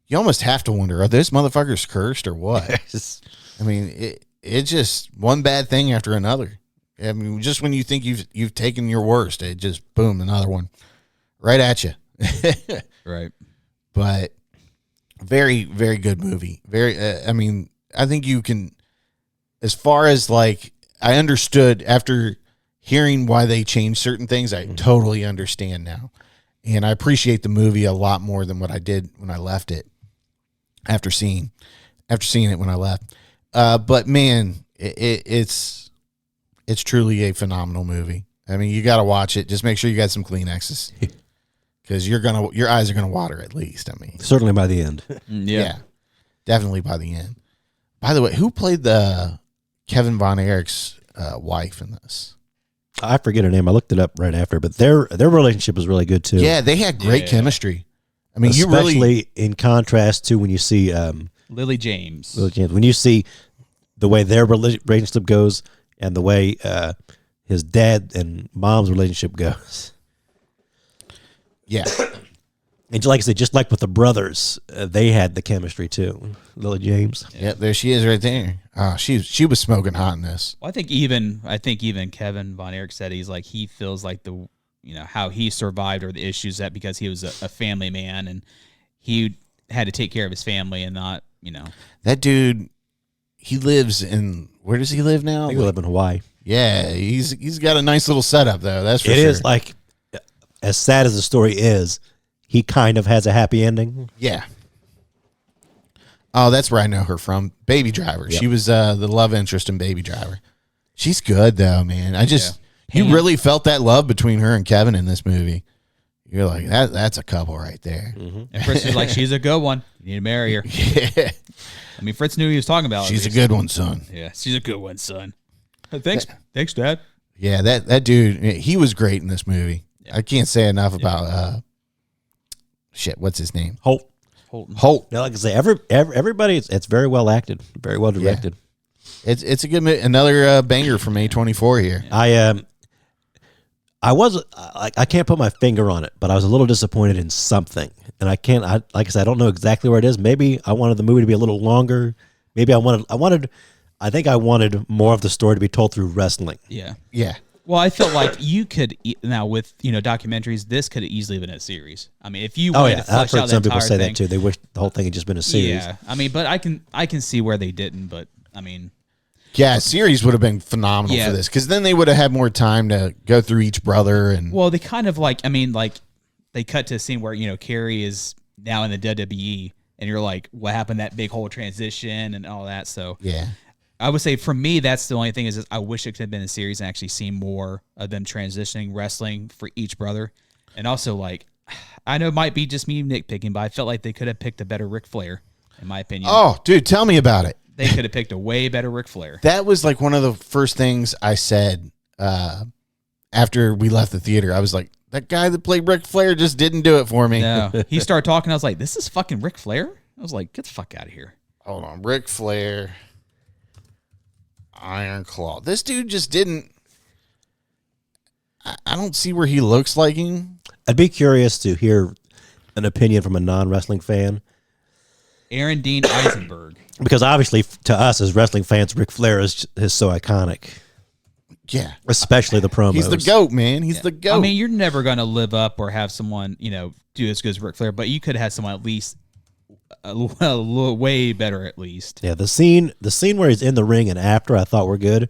you almost have to wonder, are those motherfuckers cursed or what? I mean, it's just one bad thing after another. I mean, just when you think you've taken your worst, it just boom, another one right at you. Right. But very, very good movie. Very, I mean, I think you can, as far as like, I understood after hearing why they changed certain things, I totally understand now. And I appreciate the movie a lot more than what I did when I left it after seeing it when I left. But man, it's truly a phenomenal movie. I mean, you got to watch it. Just make sure you got some Kleenexes because your eyes are going to water at least. I mean, Certainly by the end. yeah, definitely by the end. By the way, who played the Kevin Von Erich's wife in this? I forget her name. I looked it up right after, but their relationship was really good too. Yeah, they had great chemistry. I mean, especially in contrast to when you see Lily James. when you see the way their relationship goes and the way his dad and mom's relationship goes. Yeah. And like I said, just like with the brothers, they had the chemistry too. Lily James. Yeah, there she is right there. Oh, she was smoking hot in this. Well, I think even Kevin Von Erich said he feels like the how he survived or the issues that because he was a family man and he had to take care of his family and not That dude, he lives in, where does he live now? I think we live in Hawaii. Yeah, he's got a nice little setup though. That's for sure. It is like, as sad as the story is, he kind of has a happy ending. Yeah. Oh, that's where I know her from. Baby Driver. Yep. She was the love interest in Baby Driver. She's good though, man. You really felt that love between her and Kevin in this movie. You're like, that's a couple right there. Mm-hmm. And Fritz was like, she's a good one. You need to marry her. Yeah. I mean, Fritz knew he was talking about. She's a good one, son. Yeah, she's a good one, son. Thanks, Dad. Yeah, that dude, he was great in this movie. Yeah. I can't say enough about what's his name? Holt. Now, like I say, everybody, it's very well acted, very well directed. Yeah. It's a good another banger from A24 here. I can't put my finger on it, but I was a little disappointed in something, and like I said, I don't know exactly where it is. Maybe I wanted the movie to be a little longer. Maybe I think I wanted more of the story to be told through wrestling. Yeah. Yeah. Well, I felt like you could now with documentaries. This could have easily been a series. I mean, if you wanted to flesh I've heard out some the people entire say thing, that too. They wish the whole thing had just been a series. Yeah, I mean, but I can see where they didn't. But I mean, Yeah, series would have been phenomenal Yeah. for this because then they would have had more time to go through each brother and. Well, they kind of like, I mean, like they cut to a scene where, Carrie is now in the WWE and you're like, what happened? That big whole transition and all that. So yeah. I would say for me, that's the only thing is I wish it could have been a series and actually seen more of them transitioning wrestling for each brother. And also like, I know it might be just me nitpicking, but I felt like they could have picked a better Ric Flair, in my opinion. Oh, dude, tell me about it. They could have picked a way better Ric Flair. That was like one of the first things I said after we left the theater. I was like, that guy that played Ric Flair just didn't do it for me. No, he started talking. I was like, this is fucking Ric Flair? I was like, get the fuck out of here. Hold on. Ric Flair, Iron Claw. This dude just didn't. I don't see where he looks like him. I'd be curious to hear an opinion from a non-wrestling fan. Aaron Dean Eisenberg. Because obviously, to us as wrestling fans, Ric Flair is so iconic. Yeah. Especially the promos. He's the GOAT, man. He's the GOAT. I mean, you're never going to live up or have someone, do as good as Ric Flair, but you could have had someone at least way better at least. Yeah, the scene where he's in the ring and after I thought were good,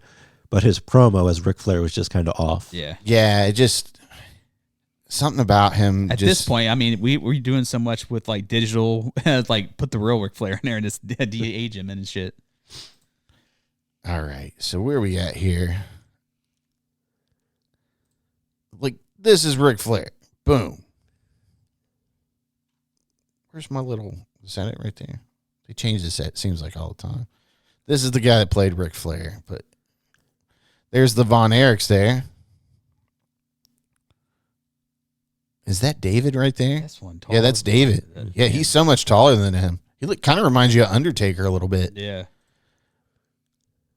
but his promo as Ric Flair was just kind of off. Yeah. Yeah, it just something about him. At this point, I mean, we're doing so much with like digital, like put the real Ric Flair in there and just de-age him and shit. All right, so where are we at here? Like, this is Ric Flair. Boom. Where's my little... Is that it right there? They change the set, seems like, all the time. This is the guy that played Ric Flair, but there's the Von Erichs there. Is that David right there? That's one tall. Yeah, that's David. Yeah, he's so much taller than him. He kind of reminds you of Undertaker a little bit. Yeah.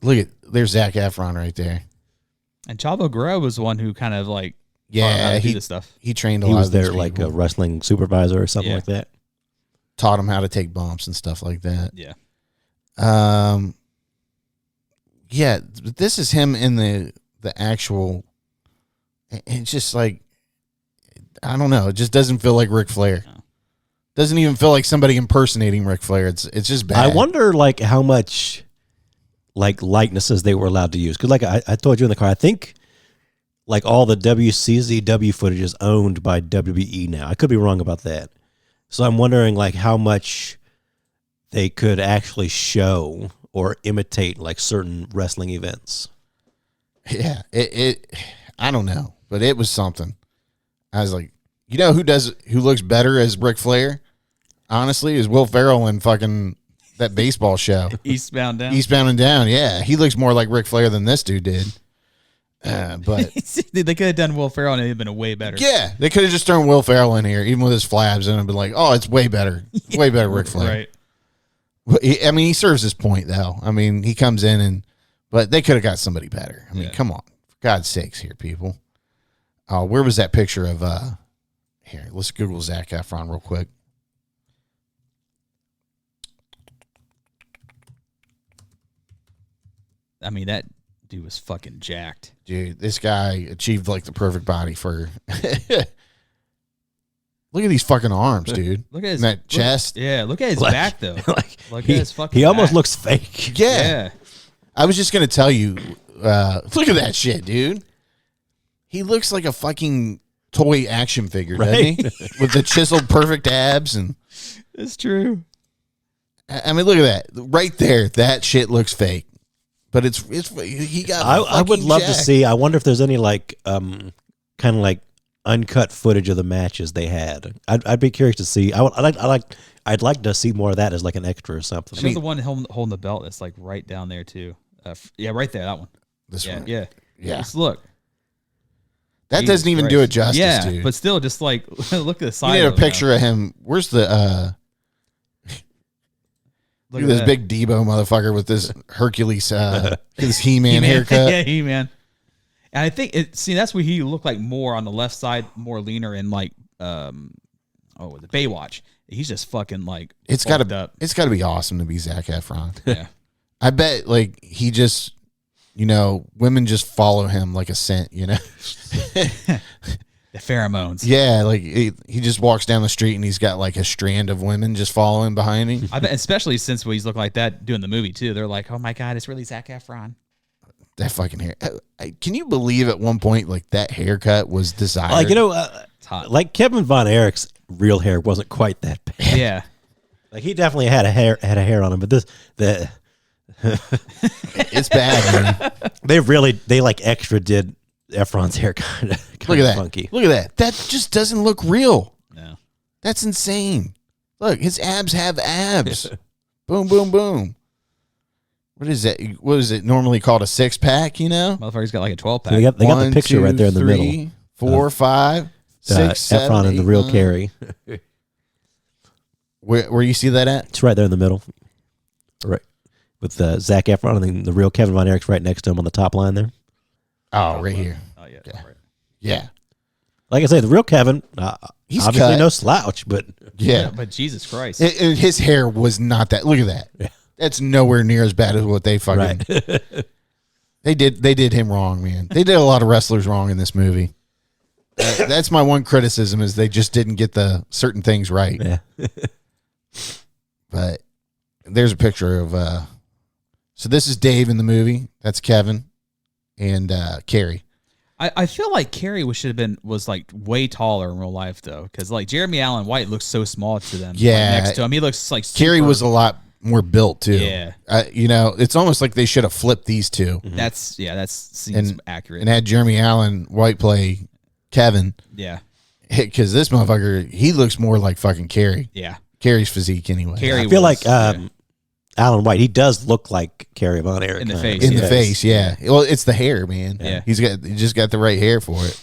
Look at... There's Zac Efron right there. And Chavo Guerrero was the one who kind of like... Yeah, do this stuff. He trained a He lot was of these there like people. a wrestling supervisor or something Yeah. like that. Taught him how to take bumps and stuff like that. Yeah. Yeah, but this is him in the actual. It's just like, I don't know. It just doesn't feel like Ric Flair. No. Doesn't even feel like somebody impersonating Ric Flair. It's just bad. I wonder like how much like likenesses they were allowed to use. Because like I told you in the car, I think like all the WCZW footage is owned by WBE now. I could be wrong about that. So I'm wondering like how much they could actually show or imitate like certain wrestling events. Yeah, it. I don't know, but it was something. I was like, who looks better as Ric Flair? Honestly, is Will Ferrell in fucking that baseball show. Eastbound Down. Eastbound and Down, yeah. He looks more like Ric Flair than this dude did. But they could have done Will Ferrell and it would have been a way better. yeah, they could have just thrown Will Ferrell in here, even with his flabs, and been like, oh, it's way better. Way better Ric Flair. Right. I mean, he serves his point, though. I mean, he comes in but they could have got somebody better. I mean, come on. For God's sakes here, people. Where was that picture of, here, let's Google Zac Efron real quick. I mean, that dude was fucking jacked. Dude, this guy achieved like the perfect body for. Look at these fucking arms, dude. Look at his and that chest. Yeah, look at his Like- back though. Like, Look he, at his fucking. he almost back. looks fake. Yeah. Yeah. I was just gonna tell you. Look at that shit, dude. He looks like a fucking toy action figure, doesn't he? With the chiseled perfect abs and. It's true. I mean, look at that right there. That shit looks fake, but it's he got. I would fucking love to jacked. see. I wonder if there's any like kind of like uncut footage of the matches they had. I'd be curious to see. I'd like to see more of that as like an extra or something. Show the one holding the belt that's like right down there too. Yeah, right there. That one. This Yeah, one. yeah. Yeah. Just look. That Jesus doesn't even Christ. do it justice, Yeah, dude. but still, just like look at the You side. need a of it, picture of him. Where's the Look at this that. big Debo motherfucker with this Hercules, his He-Man haircut. Yeah, He-Man. And I think that's where he looked like more on the left side, more leaner and like the Baywatch. He's just fucking like It's bulked gotta up. be awesome to be Zac Efron. Yeah. I bet like he just, women just follow him like a scent. They The pheromones. Yeah, like he just walks down the street and he's got like a strand of women just following behind him. I bet, especially since he's looking like that doing the movie too. They're like, oh my God, it's really Zac Efron. That fucking hair. Can you believe at one point like that haircut was desired? Like, It's hot. like Kevin Von Erich's real hair wasn't quite that bad. Yeah. Like he definitely had a hair on him, but it's bad, man. they like extra did Efron's hair kind of Look at that. funky. Look at that. That just doesn't look real. No. That's insane. Look, his abs have abs. Boom, boom, boom. What is that? What is it normally called? A 6-pack, you know? Motherfucker's got like a 12-pack. They got the 1, picture 2, right there in the 3, middle. 4, 5, 6, 7, Efron and the 8, real 9. Carrie. Where you see that at? It's right there in the middle. Right. With Zac Efron and then the real Kevin Von Erich's right next to him on the top line there. Oh, right here. Oh, yeah. Yeah. Right. Yeah. Like I say, the real Kevin, He's obviously cut. no slouch, but Yeah. But Jesus Christ. His hair was not that. Look at that. Yeah. That's nowhere near as bad as what they fucking. right. They did him wrong, man. They did a lot of wrestlers wrong in this movie. That's my one criticism is they just didn't get the certain things right. yeah. But there's a picture of so this is Dave in the movie. That's Kevin and Carrie. I feel like Carrie was like way taller in real life though, because like Jeremy Allen White looks so small to them. Yeah. like, next to him, he looks like Carrie super- was a lot more built too. Yeah. It's almost like they should have flipped these two That seems accurate. and had Jeremy Allen White play Kevin yeah, because this motherfucker he looks more like fucking Carrie. yeah. Carrie's physique anyway. Carrie I feel was- like Alan White, he does look like Carrie Von Erich. In the kinda. face, in yeah. the face, yeah. Well, it's the hair, man. Yeah. He just got the right hair for it.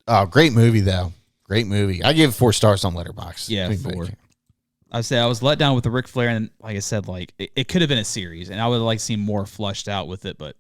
Oh, great movie though. Great movie. I give it 4 stars on Letterboxd. Yeah, Anybody 4. can. I say I was let down with the Ric Flair, and like I said, like it could have been a series, and I would have like seen more flushed out with it. But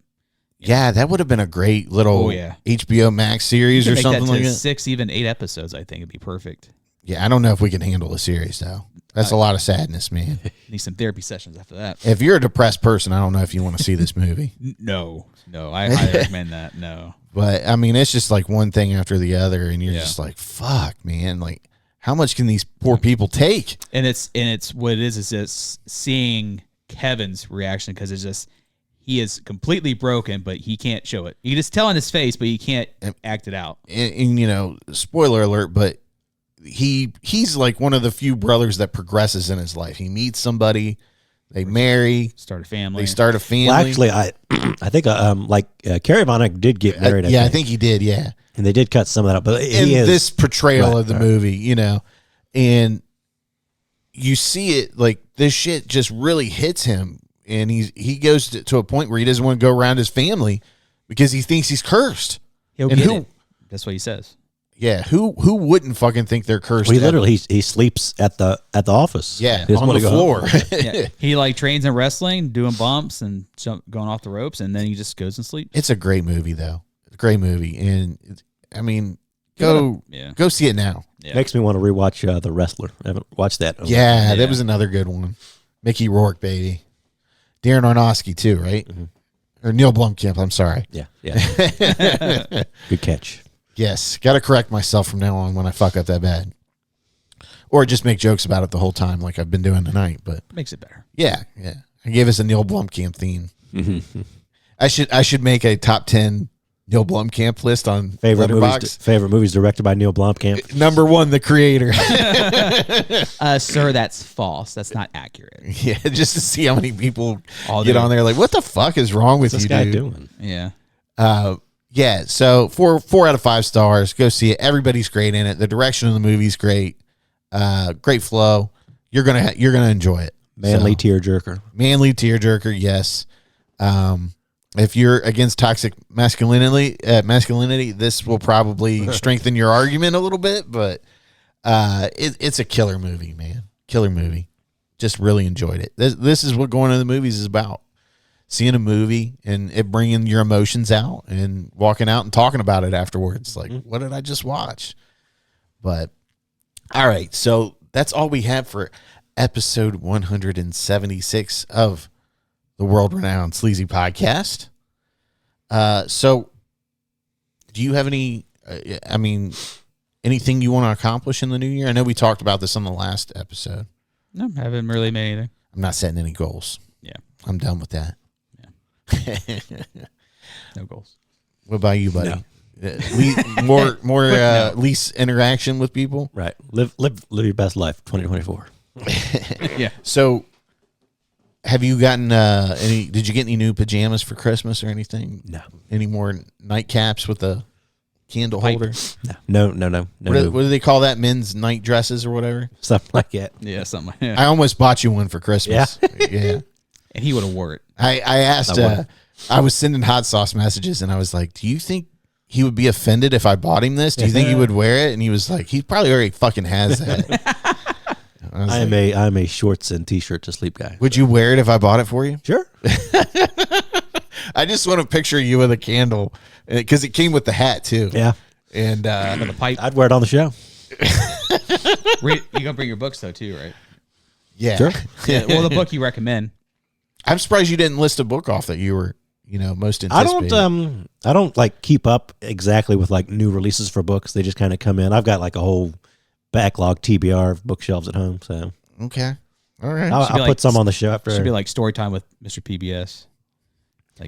Yeah, that would have been a great little Oh, yeah. HBO Max series you or could make something that like to that. 6, even 8 episodes. I think it'd be perfect. Yeah, I don't know if we can handle a series though. That's a lot of sadness, man. Need some therapy sessions after that. If you're a depressed person, I don't know if you want to see this movie. No, I highly recommend that. No, But I mean, it's just like one thing after the other, and you're Yeah. just like, "Fuck, man! Like, how much can these poor people take?" and it's what it is just seeing Kevin's reaction because it's just he is completely broken, but he can't show it. You can just tell in his face, but he can't act it out. And spoiler alert, but he's like one of the few brothers that progresses in his life. He meets somebody, they marry, Start a family. they start a family. Well, actually, I think Carrie Von Erich did get married. I think he did. Yeah, and they did cut some of that up. But in he is this portrayal Right, of the right. movie, and you see it like this shit just really hits him, and he goes to a point where he doesn't want to go around his family because he thinks he's cursed. He'll And get who- it. That's what he says. Yeah, who wouldn't fucking think they're cursed? Well, he ever? literally he sleeps at the office. Yeah, He doesn't on want the to go home. floor. Yeah. He like trains in wrestling, doing bumps and going off the ropes, and then he just goes and sleeps. It's a great movie, though. It's a great movie, and I mean, go see it now. Yeah. Makes me want to rewatch The Wrestler. I haven't watched that. Yeah, Yeah. that was another good one. Mickey Rourke, baby. Darren Aronofsky too, right? Or Neil Blomkamp. I'm sorry. Yeah. Good catch. Yes, got to correct myself from now on when I fuck up that bad, or just make jokes about it the whole time, like I've been doing tonight. But Makes it better. yeah, I gave us a Neil Blomkamp theme. I should make a top 10 Neil Blomkamp list on Favorite Letterboxd. movies directed by Neil Blomkamp. Number 1, the creator. Sir, that's false. That's not accurate. Yeah, just to see how many people All get day. on there like, what the fuck is wrong with What's you, this guy dude? doing? Yeah. Yeah, so 4 out of 5 stars. Go see it. Everybody's great in it. The direction of the movie's great. Great flow. You're gonna enjoy it. Manly So, tearjerker. manly tearjerker. Yes. If you're against toxic masculinity, this will probably strengthen your argument a little bit. But it's a killer movie, man. Killer movie. Just really enjoyed it. This is what going to the movies is about. Seeing a movie and it bringing your emotions out and walking out and talking about it afterwards. Like, what did I just watch? But, all right. So that's all we have for episode 176 of the world-renowned Sleazy Podcast. So do you have any I mean, anything you want to accomplish in the new year? I know we talked about this on the last episode. No, I haven't really made anything. I'm not setting any goals. Yeah. I'm done with that. Yeah. No goals. What about you, buddy? No. More least interaction with people. Right. Live your best life. 2024. Yeah. So, have you gotten any? Did you get any new pajamas for Christmas or anything? No. Any more nightcaps with a candle Pipe. holder? No. What do they call that? Men's night dresses or whatever. Something like that. Yeah, something like that. I almost bought you one for Christmas. Yeah. And he would have wore it. I asked. I was sending hot sauce messages, and I was like, "Do you think he would be offended if I bought him this? Do you think he would wear it?" And he was like, "He probably already fucking has that." I'm a shorts and t-shirt to sleep guy. Would you wear it if I bought it for you? Sure. I just want to picture you with a candle because it came with the hat too. Yeah. And With a pipe. I'd wear it on the show. You gonna bring your books though too, right? yeah. Sure. Yeah. Well, the book you recommend. I'm surprised you didn't list a book off that you were, most anticipating. I don't like keep up exactly with like new releases for books. They just kind of come in. I've got like a whole backlog TBR of bookshelves at home. So Okay. All right. I'll like- put some on the show after. Should be like story time with Mr. PBS.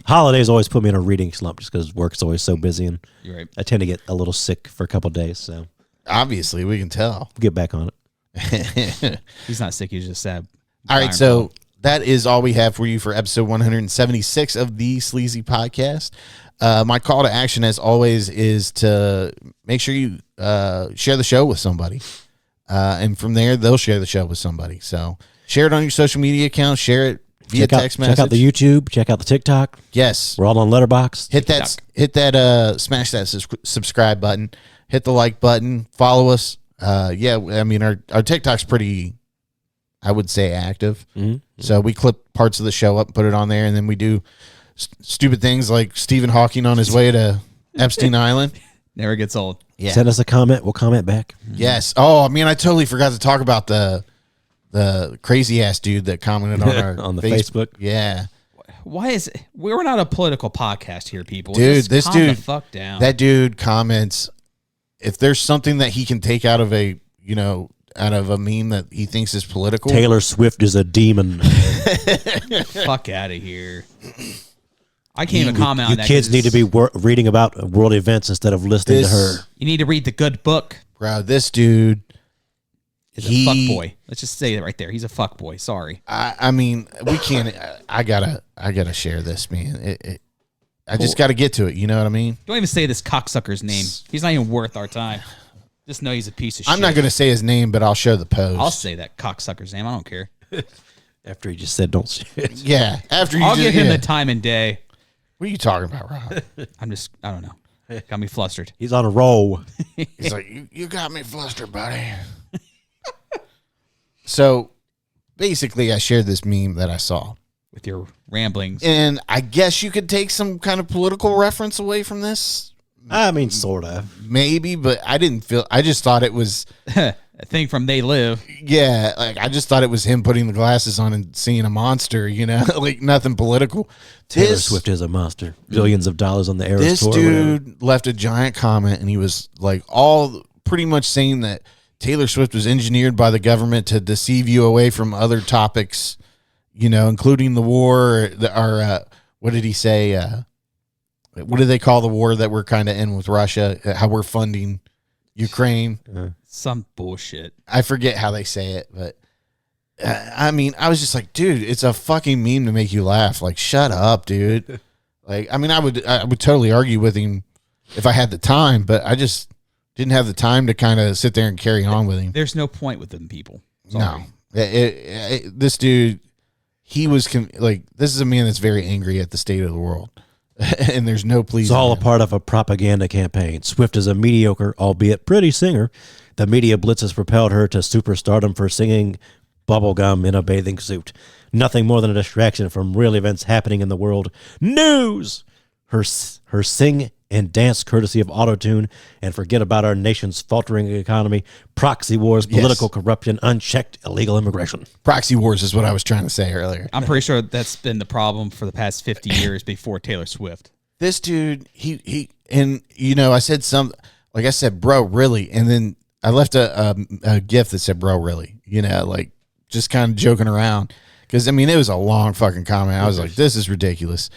Holidays always put me in a reading slump just because work's always so busy and You're right. I tend to get a little sick for a couple of days. So Obviously, we can tell. get back on it. He's not sick. He's just sad. All right, so that is all we have for you for episode 176 of the Sleazy Podcast. My call to action, as always, is to make sure you share the show with somebody. And from there, they'll share the show with somebody. So share it on your social media accounts. Share it via text message. Check out the YouTube. Check out the TikTok. Yes. We're all on Letterboxd. Smash that subscribe button. Hit the like button. Follow us. Yeah, I mean, our TikTok's pretty, I would say, active. Mm-hmm. So we clip parts of the show up and put it on there, and then we do stupid things like Stephen Hawking on his way to Epstein Island. Never gets old. Yeah. Send us a comment. We'll comment back. Yes. Oh, I mean, I totally forgot to talk about the crazy ass dude that commented on our On the Facebook. Yeah. Why is it? We're not a political podcast here, people. Dude, Just this calm dude, the fuck down. That dude comments, if there's something that he can take out of a meme that he thinks is political. Taylor Swift is a demon. fuck out of here. I can't even comment on You that. kids 'cause need to be reading about world events instead of listening to her. You need to read the good book. Bro, this dude, He's a fuck boy. Let's just say it right there. He's a fuck boy. Sorry. I mean, we can't. I gotta share this, man. I just got to get to it. You know what I mean? Don't even say this cocksucker's name. He's not even worth our time. Just know he's a piece of shit. I'm not gonna say his name, but I'll show the post. I'll say that cocksucker's name. I don't care. After he just said don't shit. Yeah, after you. I'll just, give him yeah. the time and day. What are you talking about, Rob? I don't know. Got me flustered. He's on a roll. He's like, you got me flustered, buddy. So, basically, I shared this meme that I saw. With your ramblings. And I guess you could take some kind of political reference away from this. I mean, sort of. Maybe, but I just thought it was, A thing from They Live. yeah, like I just thought it was him putting the glasses on and seeing a monster, like nothing political. Taylor Swift is a monster. Billions of dollars on the Eras This tour. dude left a giant comment, and he was like pretty much saying that Taylor Swift was engineered by the government to deceive you away from other topics, including the war. What did he say? What do they call the war that we're kind of in with Russia? How we're funding Ukraine? Some bullshit. I forget how they say it, but I mean, I was just like, dude, it's a fucking meme to make you laugh. Like, shut up, dude. Like, I mean, I would totally argue with him if I had the time, but I just didn't have the time to kind of sit there and carry on with him. There's no point with them people. Sorry. No, this dude, he was this is a man that's very angry at the state of the world, and there's no pleasing. It's all a him. part of a propaganda campaign. Swift is a mediocre, albeit pretty singer. The media blitz has propelled her to superstardom for singing bubblegum in a bathing suit. Nothing more than a distraction from real events happening in the world. News! Her sing and dance courtesy of autotune, and forget about our nation's faltering economy, proxy wars, political corruption, unchecked illegal immigration. Proxy wars is what I was trying to say earlier. I'm pretty sure that's been the problem for the past 50 years before Taylor Swift. This dude, he and I said like I said, bro, really? And then I left a gift that said, bro, really? You know, like just kind of joking around. Because, I mean, it was a long fucking comment. I was like, this is ridiculous.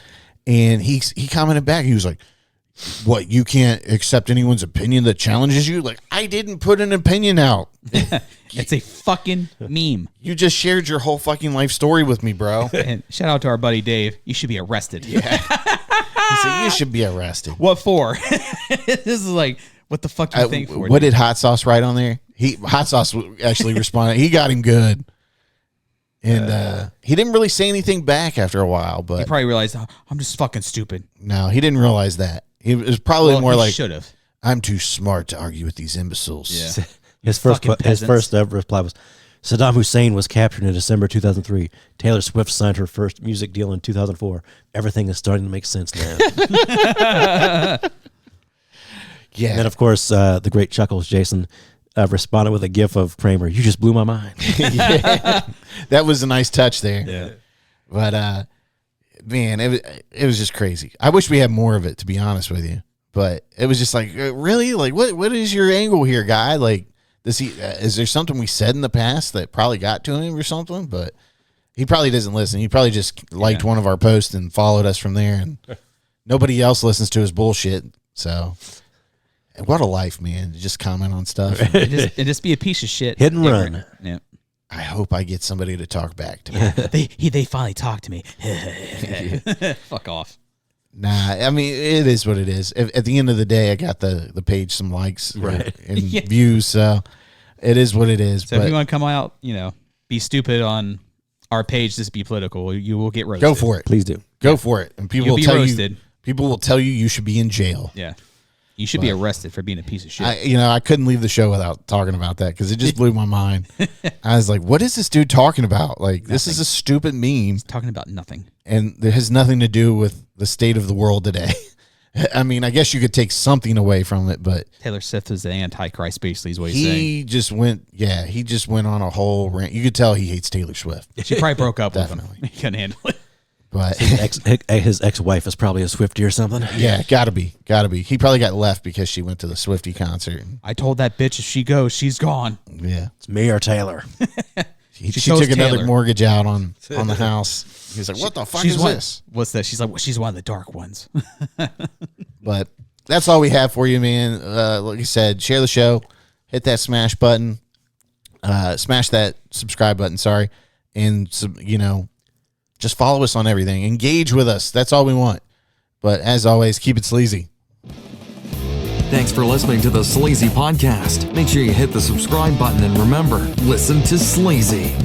And he commented back. He was like, what, you can't accept anyone's opinion that challenges you? Like, I didn't put an opinion out. It's a fucking meme. You just shared your whole fucking life story with me, bro. And shout out to our buddy Dave. You should be arrested. Yeah. He said, you should be arrested. What for? This is like, what the fuck you think for? What did Hot Sauce write on there? Hot Sauce actually responded. He got him good. And he didn't really say anything back after a while, but He probably realized, oh, I'm just fucking stupid. no, he didn't realize that. It was probably more like, should have. I'm too smart to argue with these imbeciles. Yeah. His Fucking first ever reply was, Saddam Hussein was captured in December 2003. Taylor Swift signed her first music deal in 2004. Everything is starting to make sense now. Yeah. And then, of course, the great Chuckles Jason responded with a gif of Kramer. You just blew my mind. Yeah. That was a nice touch there. Yeah. But man, it was just crazy. I wish we had more of it, to be honest with you. But it was just like, really? Like, what is your angle here, guy? Like, is there something we said in the past that probably got to him or something? But he probably doesn't listen. He probably just liked one of our posts and followed us from there. And nobody else listens to his bullshit. So, what a life, man. Just comment on stuff. And just be a piece of shit. Hit and run. Yeah. I hope I get somebody to talk back to me. They finally talked to me. Fuck off. Nah, I mean, it is what it is. At the end of the day, I got the page some likes Right. and views, so it is what it is. So but if you want to come out, be stupid on our page, just be political, you will get roasted. go for it. Please do. Go for it. And people You'll will be tell roasted. you. People will tell you should be in jail. Yeah. You should be arrested for being a piece of shit. I couldn't leave the show without talking about that because it just blew my mind. I was like, what is this dude talking about? Like, this is a stupid meme, Talking about nothing. and it has nothing to do with the state of the world today. I mean, I guess you could take something away from it, but Taylor Swift is the Antichrist, basically, is what he's saying. he just went on a whole rant. You could tell he hates Taylor Swift. She probably broke up with him. Definitely. He couldn't handle it. But His ex-wife is probably a Swiftie or something. yeah, gotta be. He probably got left because she went to the Swiftie concert. I told that bitch if she goes, she's gone. Yeah, It's me or Taylor. she chose took another Taylor. mortgage out on the house. He's like, "What the fuck is this?" What's that? She's like, well, she's one of the dark ones. But that's all we have for you, man. Like I said, share the show, hit that smash button, smash that subscribe button. Sorry, and just follow us on everything. Engage with us. That's all we want. But as always, keep it sleazy. Thanks for listening to the Sleazy Podcast. Make sure you hit the subscribe button and remember, listen to Sleazy.